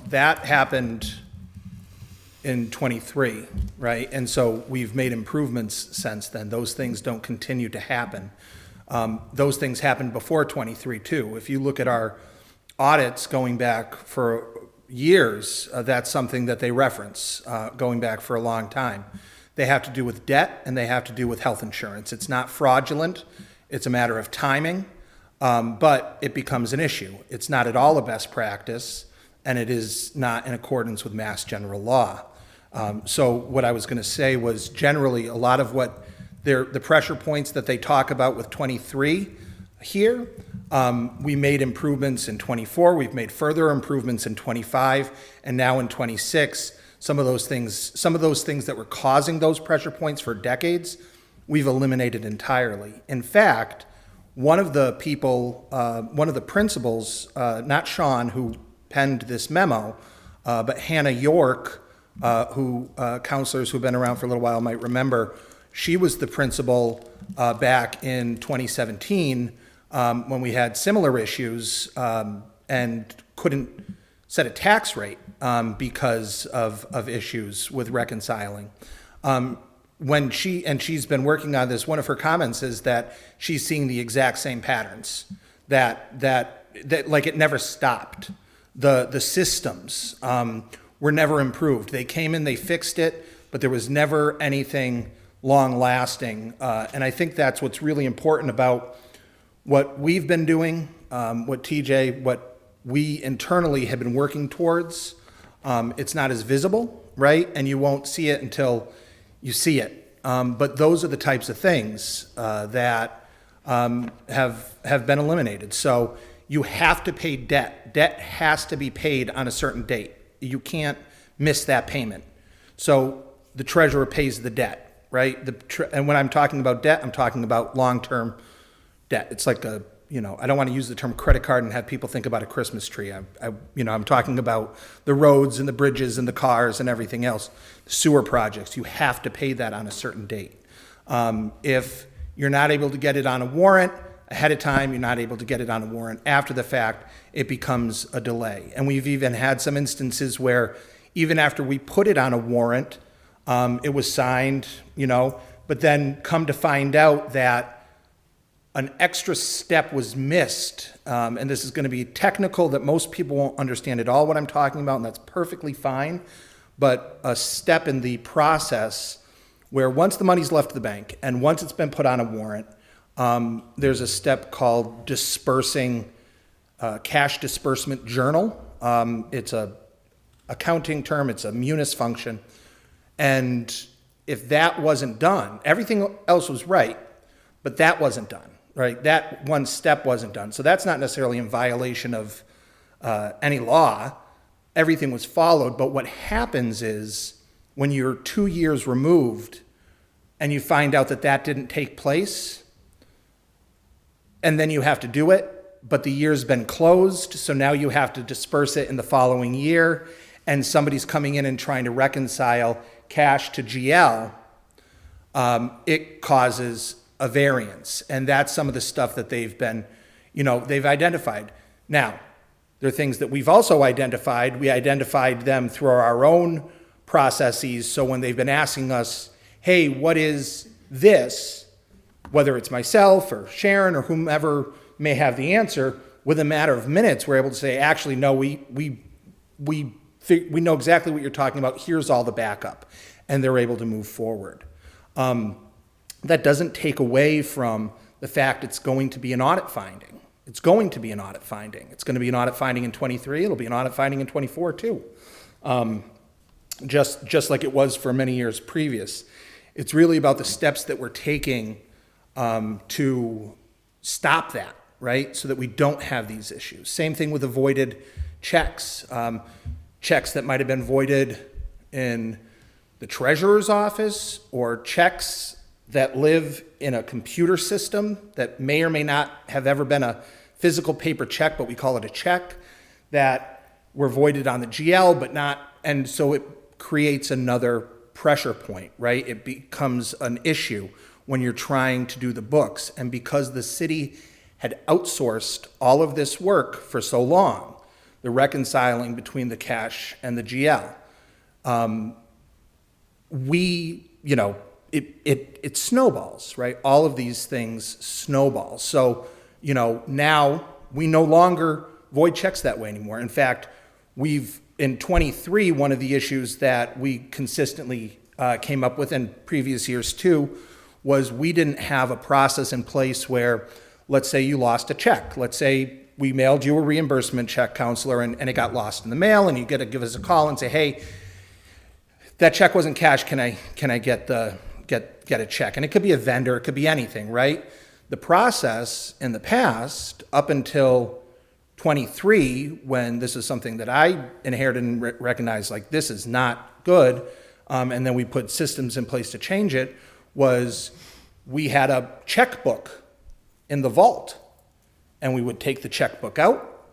that happened in '23, right? And so we've made improvements since then. Those things don't continue to happen. Those things happened before '23 too. If you look at our audits going back for years, that's something that they reference, going back for a long time. They have to do with debt and they have to do with health insurance. It's not fraudulent. It's a matter of timing, but it becomes an issue. It's not at all a best practice, and it is not in accordance with Mass General Law. So what I was going to say was, generally, a lot of what the pressure points that they talk about with 23 here, we made improvements in 24, we've made further improvements in 25, and now in 26, some of those things that were causing those pressure points for decades, we've eliminated entirely. In fact, one of the principals, not Sean, who penned this memo, but Hannah York, who counselors who've been around for a little while might remember, she was the principal back in 2017 when we had similar issues and couldn't set a tax rate because of issues with reconciling. She's been working on this, one of her comments is that she's seeing the exact same patterns, that like it never stopped. The systems were never improved. They came in, they fixed it, but there was never anything long-lasting. And I think that's what's really important about what we've been doing, what we internally have been working towards. It's not as visible, right? And you won't see it until you see it. But those are the types of things that have been eliminated. So you have to pay debt. Debt has to be paid on a certain date. You can't miss that payment. So the treasurer pays the debt, right? And when I'm talking about debt, I'm talking about long-term debt. It's like I don't want to use the term credit card and have people think about a Christmas tree. I'm talking about the roads and the bridges and the cars and everything else. The sewer projects, you have to pay that on a certain date. If you're not able to get it on a warrant ahead of time, you're not able to get it on a warrant after the fact, it becomes a delay. And we've even had some instances where even after we put it on a warrant, it was signed, but then come to find out that an extra step was missed, and this is going to be technical that most people won't understand at all what I'm talking about, and that's perfectly fine, but a step in the process where once the money's left the bank and once it's been put on a warrant, there's a step called dispersing, cash disbursement journal. It's a accounting term, it's a munis function, and if that wasn't done, everything else was right, but that wasn't done. Right, that one step wasn't done. So that's not necessarily in violation of any law. Everything was followed. But what happens is when you're 2 years removed and you find out that that didn't take place, and then you have to do it, but the year's been closed, so now you have to disperse it in the following year, and somebody's coming in and trying to reconcile cash to GL, it causes a variance. And that's some of the stuff that they've been, they've identified. Now, there are things that we've also identified. We identified them through our own processes. So when they've been asking us, hey, what is this? Whether it's myself or Sharon or whomever may have the answer, with a matter of minutes, we're able to say, actually, no, we know exactly what you're talking about. Here's all the backup. And they're able to move forward. That doesn't take away from the fact it's going to be an audit finding. It's going to be an audit finding. It's going to be an audit finding in 23. It'll be an audit finding in 24 too. Just like it was for many years previous. It's really about the steps that we're taking to stop that, right? So that we don't have these issues. Same thing with avoided checks. Checks that might have been voided in the treasurer's office, or checks that live in a computer system that may or may not have ever been a physical paper check, but we call it a check, that were voided on the GL, but not, and so it creates another pressure point, right? It becomes an issue when you're trying to do the books. And because the city had outsourced all of this work for so long, the reconciling between the cash and the GL, it snowballs, right? All of these things snowball. So, now we no longer void checks that way anymore. In fact, in 23, one of the issues that we consistently came up with in previous years too, was we didn't have a process in place where, let's say you lost a check. Let's say we mailed you a reimbursement check, counselor, and it got lost in the mail, and you get to give us a call and say, hey, that check wasn't cashed. Can I get a check? And it could be a vendor, it could be anything, right? The process in the past, up until 23, when this is something that I inherited and recognized, like, this is not good, and then we put systems in place to change it, was we had a checkbook in the vault, and we would take the checkbook out,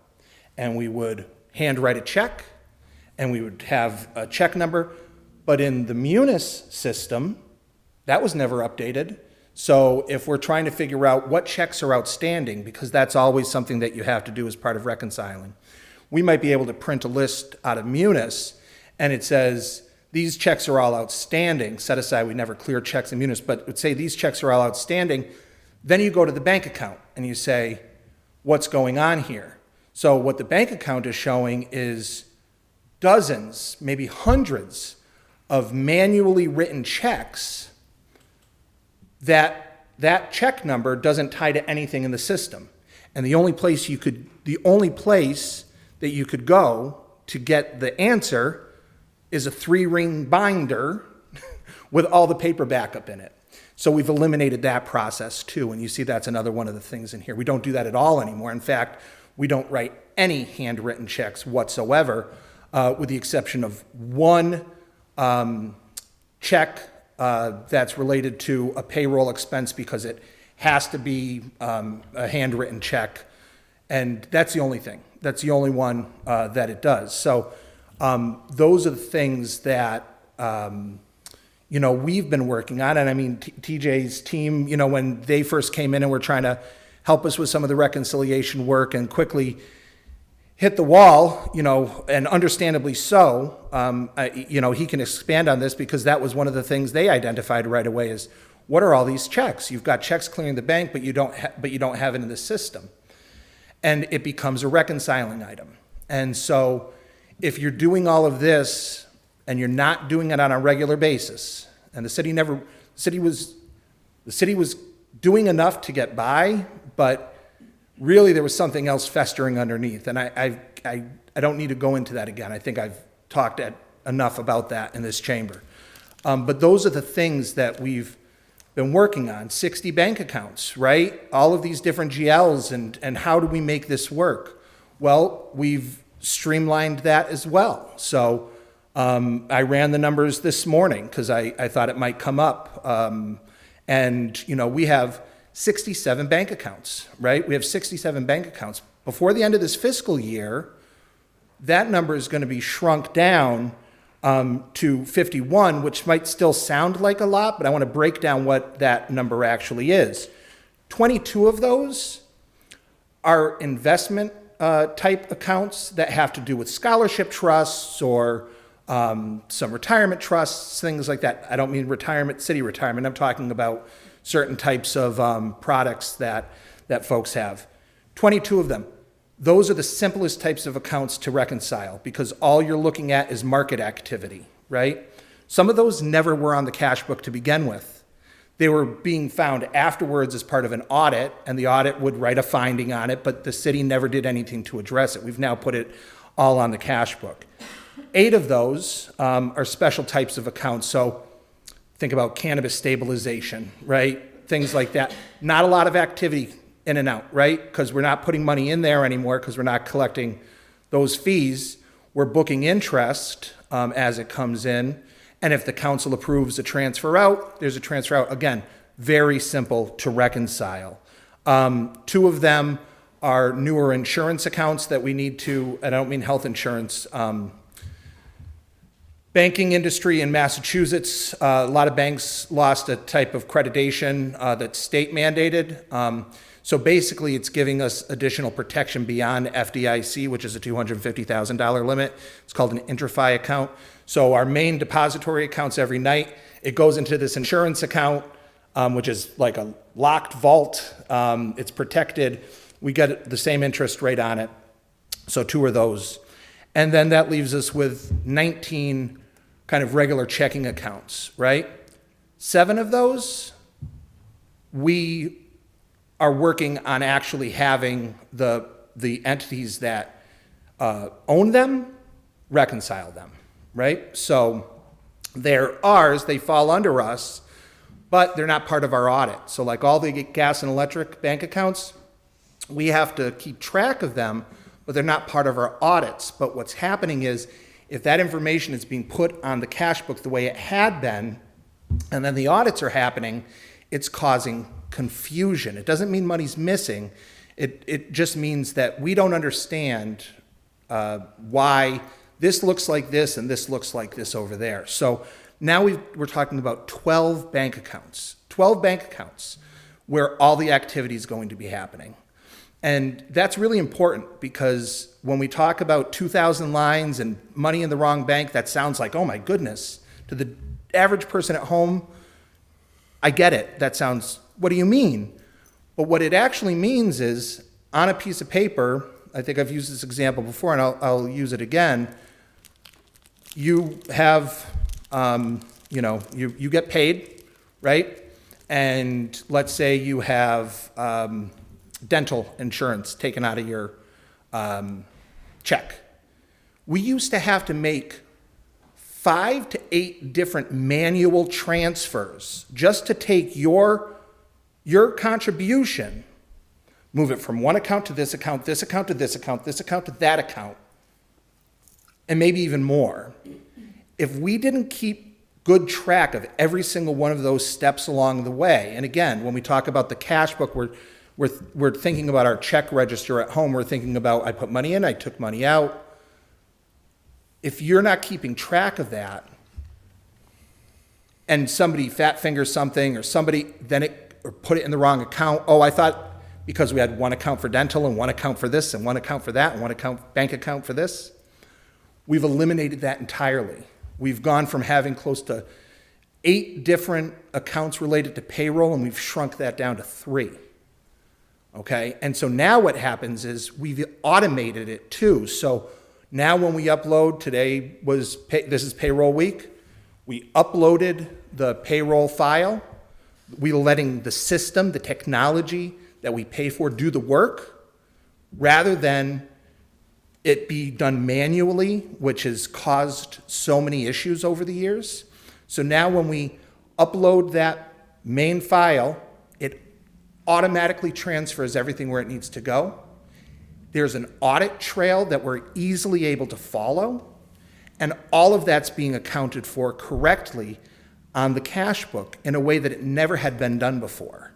and we would handwrite a check, and we would have a check number. But in the Munis system, that was never updated. So if we're trying to figure out what checks are outstanding, because that's always something that you have to do as part of reconciling, we might be able to print a list out of Munis, and it says, these checks are all outstanding. Set aside, we never clear checks in Munis, but it would say these checks are all outstanding. Then you go to the bank account and you say, what's going on here? So what the bank account is showing is dozens, maybe hundreds of manually written checks that check number doesn't tie to anything in the system. And the only place that you could go to get the answer is a 3-ring binder with all the paper backup in it. So we've eliminated that process too, and you see that's another one of the things in here. We don't do that at all anymore. In fact, we don't write any handwritten checks whatsoever, with the exception of one check that's related to a payroll expense because it has to be a handwritten check. And that's the only thing. That's the only one that it does. So those are the things that, we've been working on. And I mean, TJ's team, when they first came in and were trying to help us with some of the reconciliation work and quickly hit the wall, and understandably so. He can expand on this because that was one of the things they identified right away is, what are all these checks? You've got checks clearing the bank, but you don't have it in the system. And it becomes a reconciling item. And so if you're doing all of this and you're not doing it on a regular basis, and the city was doing enough to get by, but really there was something else festering underneath. And I don't need to go into that again. I think I've talked enough about that in this chamber. But those are the things that we've been working on. 60 bank accounts, right? All of these different GLs, and how do we make this work? Well, we've streamlined that as well. So I ran the numbers this morning because I thought it might come up. And we have 67 bank accounts, right? We have 67 bank accounts. Before the end of this fiscal year, that number is going to be shrunk down to 51, which might still sound like a lot, but I want to break down what that number actually is. 22 of those are investment type accounts that have to do with scholarship trusts or some retirement trusts, things like that. I don't mean retirement, city retirement. I'm talking about certain types of products that folks have. 22 of them. Those are the simplest types of accounts to reconcile because all you're looking at is market activity, right? Some of those never were on the cash book to begin with. They were being found afterwards as part of an audit, and the audit would write a finding on it, but the city never did anything to address it. We've now put it all on the cash book. 8 of those are special types of accounts. So think about cannabis stabilization, right? Things like that. Not a lot of activity in and out, right? Because we're not putting money in there anymore because we're not collecting those fees. We're booking interest as it comes in. And if the council approves a transfer out, there's a transfer out. Again, very simple to reconcile. 2 of them are newer insurance accounts that we need to, and I don't mean health insurance, banking industry in Massachusetts, a lot of banks lost a type of accreditation that's state mandated. So basically, it's giving us additional protection beyond FDIC, which is a $250,000 limit. It's called an IntraFi account. So our main depository accounts every night, it goes into this insurance account, which is like a locked vault. It's protected. We get the same interest rate on it. So 2 are those. And then that leaves us with 19 kind of regular checking accounts, right? 7 of those, we are working on actually having the entities that own them reconcile them, right? So they're ours, they fall under us, but they're not part of our audit. So like all the gas and electric bank accounts, we have to keep track of them, but they're not part of our audits. But what's happening is if that information is being put on the cash book the way it had been, and then the audits are happening, it's causing confusion. It doesn't mean money's missing. It just means that we don't understand why this looks like this and this looks like this over there. So now we're talking about 12 bank accounts where all the activity is going to be happening. And that's really important because when we talk about 2,000 lines and money in the wrong bank, that sounds like, oh my goodness, to the average person at home, I get it. That sounds, what do you mean? But what it actually means is on a piece of paper, I think I've used this example before and I'll use it again. You have, you get paid, right? And let's say you have dental insurance taken out of your check. We used to have to make 5 to 8 different manual transfers just to take your contribution, move it from one account to this account, this account to this account, this account to that account, and maybe even more. If we didn't keep good track of every single one of those steps along the way. And again, when we talk about the cash book, we're thinking about our check register at home. We're thinking about, I put money in, I took money out. If you're not keeping track of that, and somebody fat fingers something, or somebody or put it in the wrong account. Oh, I thought because we had one account for dental and one account for this and one account for that and one bank account for this. We've eliminated that entirely. We've gone from having close to 8 different accounts related to payroll, and we've shrunk that down to 3. Okay, and so now what happens is we've automated it too. So now when we upload, this is payroll week, we uploaded the payroll file. We're letting the system, the technology that we pay for, do the work rather than it be done manually, which has caused so many issues over the years. So now when we upload that main file, it automatically transfers everything where it needs to go. There's an audit trail that we're easily able to follow, and all of that's being accounted for correctly on the cash book in a way that it never had been done before.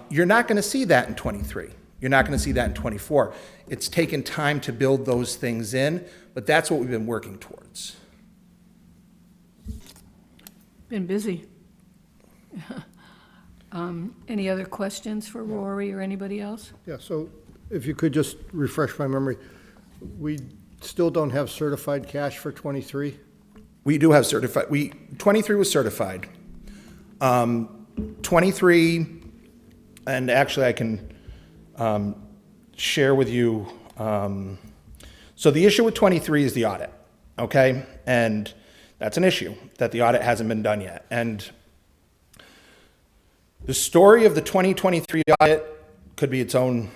You're not going to see that in 23. You're not going to see that in 24. It's taken time to build those things in, but that's what we've been working towards. Been busy. Any other questions for Rory or anybody else? Yeah, so if you could just refresh my memory, we still don't have certified cash for 23? We do have certified. 23 was certified. 23, and actually I can share with you. So the issue with 23 is the audit, okay? And that's an issue, that the audit hasn't been done yet. And the story of the 2023 audit could be its own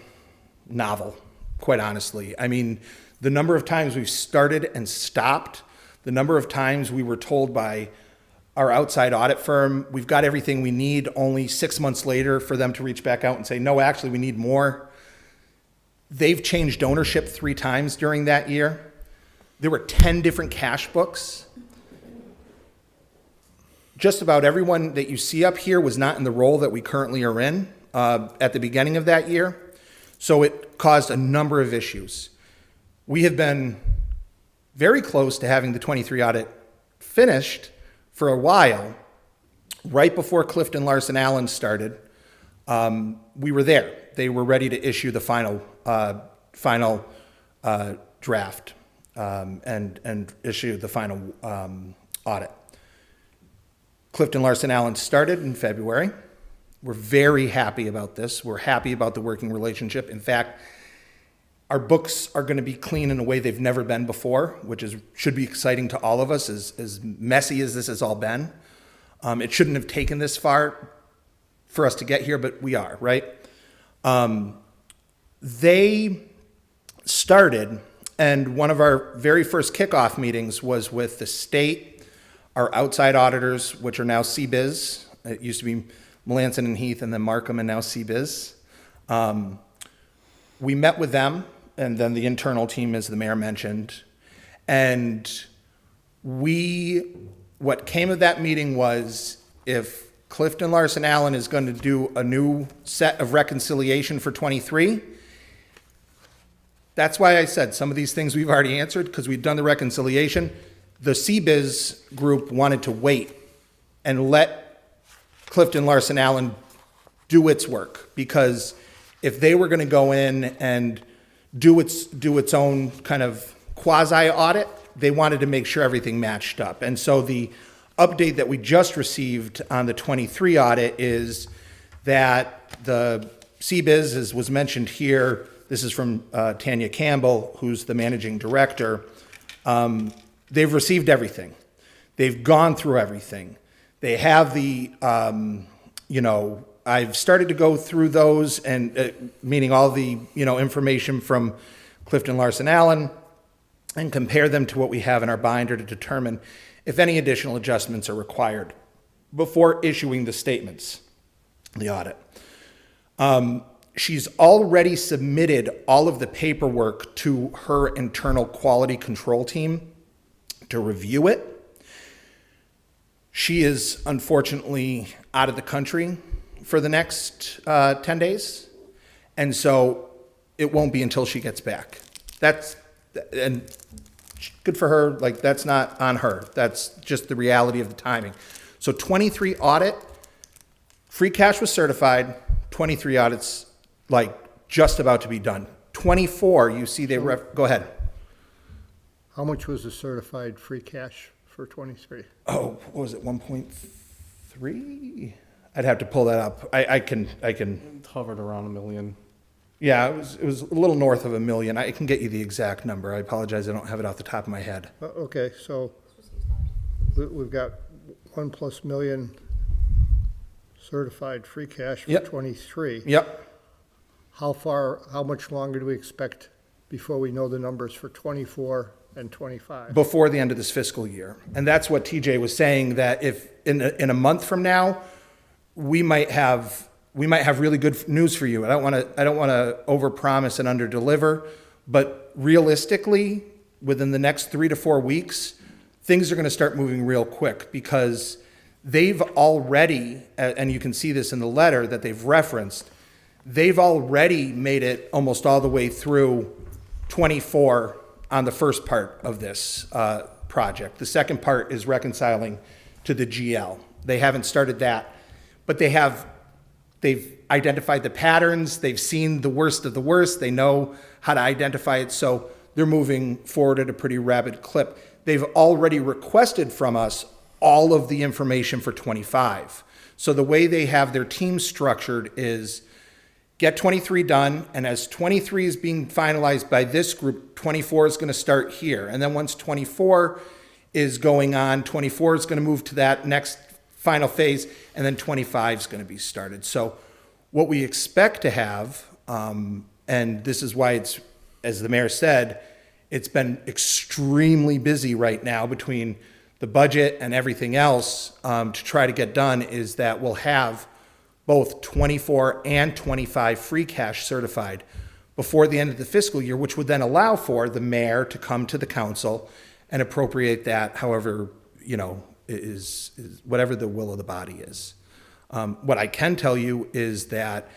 novel, quite honestly. I mean, the number of times we've started and stopped, the number of times we were told by our outside audit firm, we've got everything we need, only 6 months later for them to reach back out and say, no, actually, we need more. They've changed ownership 3 times during that year. There were 10 different cash books. Just about everyone that you see up here was not in the role that we currently are in at the beginning of that year. So it caused a number of issues. We have been very close to having the 23 audit finished for a while. Right before Clifton Larson Allen started, we were there. They were ready to issue the final draft and issue the final audit. Clifton Larson Allen started in February. We're very happy about this. We're happy about the working relationship. In fact, our books are going to be clean in a way they've never been before, which should be exciting to all of us, as messy as this has all been. It shouldn't have taken this far for us to get here, but we are, right? They started, and one of our very first kickoff meetings was with the state, our outside auditors, which are now CBiz. It used to be Melanson and Heath, and then Markham, and now CBiz. We met with them, and then the internal team, as the mayor mentioned. And what came of that meeting was, if Clifton Larson Allen is going to do a new set of reconciliation for 23, that's why I said some of these things we've already answered, because we've done the reconciliation. The CBiz group wanted to wait and let Clifton Larson Allen do its work, because if they were going to go in and do its own kind of quasi audit, they wanted to make sure everything matched up. And so the update that we just received on the 23 audit is that the CBiz, as was mentioned here, this is from Tanya Campbell, who's the managing director. They've received everything. They've gone through everything. They have I've started to go through those, and meaning all the, information from Clifton Larson Allen, and compare them to what we have in our binder to determine if any additional adjustments are required before issuing the statements, the audit. She's already submitted all of the paperwork to her internal quality control team to review it. She is unfortunately out of the country for the next 10 days. And so it won't be until she gets back. And good for her, like, that's not on her. That's just the reality of the timing. So 23 audit, free cash was certified, 23 audits, like, just about to be done. 24, you see go ahead. How much was the certified free cash for 23? Oh, what was it, 1.3? I'd have to pull that up. I can. It hovered around $1 million. Yeah, it was a little north of $1 million. I can get you the exact number. I apologize, I don't have it off the top of my head. Okay, so we've got $1+ million certified free cash for Yep. 23. Yep. How much longer do we expect before we know the numbers for 24 and 25? Before the end of this fiscal year. And that's what TJ was saying, that if in a month from now, we might have really good news for you. I don't want to overpromise and underdeliver, but realistically, within the next 3 to 4 weeks, things are going to start moving real quick, because they've already, and you can see this in the letter that they've referenced, they've already made it almost all the way through 24 on the first part of this project. The second part is reconciling to the GL. They haven't started that, but they've identified the patterns. They've seen the worst of the worst. They know how to identify it. So they're moving forward at a pretty rapid clip. They've already requested from us all of the information for 25. So the way they have their team structured is get 23 done, and as 23 is being finalized by this group, 24 is going to start here. And then once 24 is going on, 24 is going to move to that next final phase, and then 25 is going to be started. So what we expect to have, and this is why it's, as the mayor said, it's been extremely busy right now between the budget and everything else to try to get done, is that we'll have both 24 and 25 free cash certified before the end of the fiscal year, which would then allow for the mayor to come to the council and appropriate that however, is whatever the will of the body is. What I can tell you is that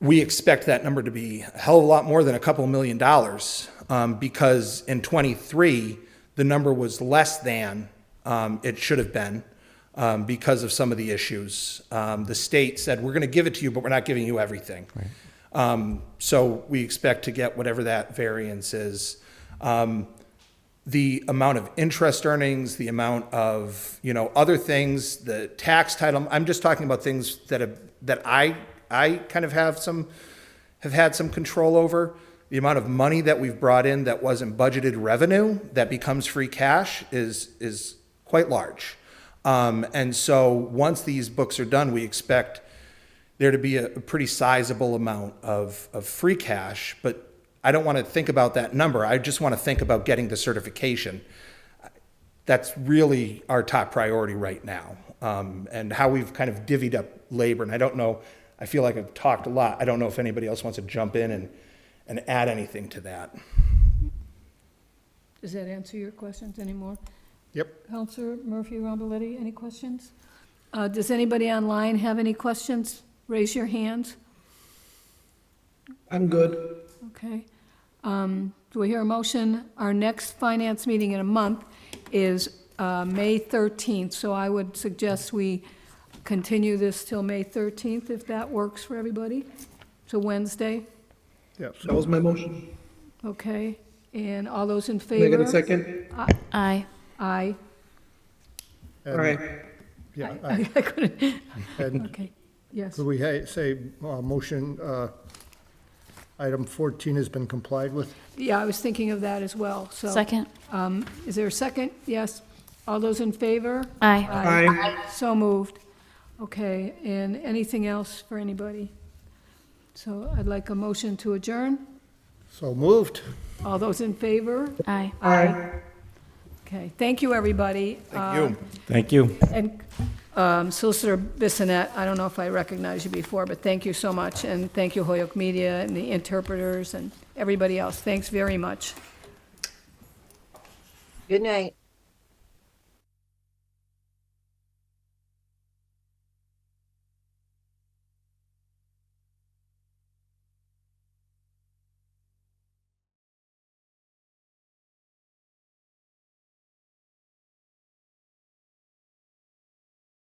we expect that number to be a hell of a lot more than a couple $1 million, because in 23, the number was less than it should have been. Because of some of the issues. The state said, we're going to give it to you, but we're not giving you everything. Right. So we expect to get whatever that variance is. The amount of interest earnings, the amount of, other things, the tax title, I'm just talking about things that I kind of have had some control over. The amount of money that we've brought in that wasn't budgeted revenue that becomes free cash is quite large. And so once these books are done, we expect there to be a pretty sizable amount of free cash, but I don't want to think about that number. I just want to think about getting the certification. That's really our top priority right now. And how we've kind of divvied up labor. And I don't know, I feel like I've talked a lot. I don't know if anybody else wants to jump in and add anything to that. Does that answer your questions anymore? Yep. Counselor Murphy-Ramboletti, any questions? Does anybody online have any questions? Raise your hands. I'm good. Okay. Do we hear a motion? Our next finance meeting in a month is May 13th, so I would suggest we continue this till May 13th, if that works for everybody. So Wednesday. Yeah. That was my motion. Okay. And all those in Can I favor? get a second? Aye. Aye. And- All right. Yeah. I couldn't. And Okay. Yes. could we say motion, item 14 has been complied with? Yeah, I was thinking of that as well, so. Second. Is there a second? Yes. All those in favor? Aye. Aye. So moved. Okay, and anything else for anybody? So I'd like a motion to adjourn. So moved. All those in favor? Aye. Aye. Okay, thank you, everybody. Thank you. Thank you. And Solicitor Bissonette, I don't know if I recognized you before, but thank you so much. And thank you, Holyoke Media, and the interpreters, and everybody else. Thanks very much. Good night.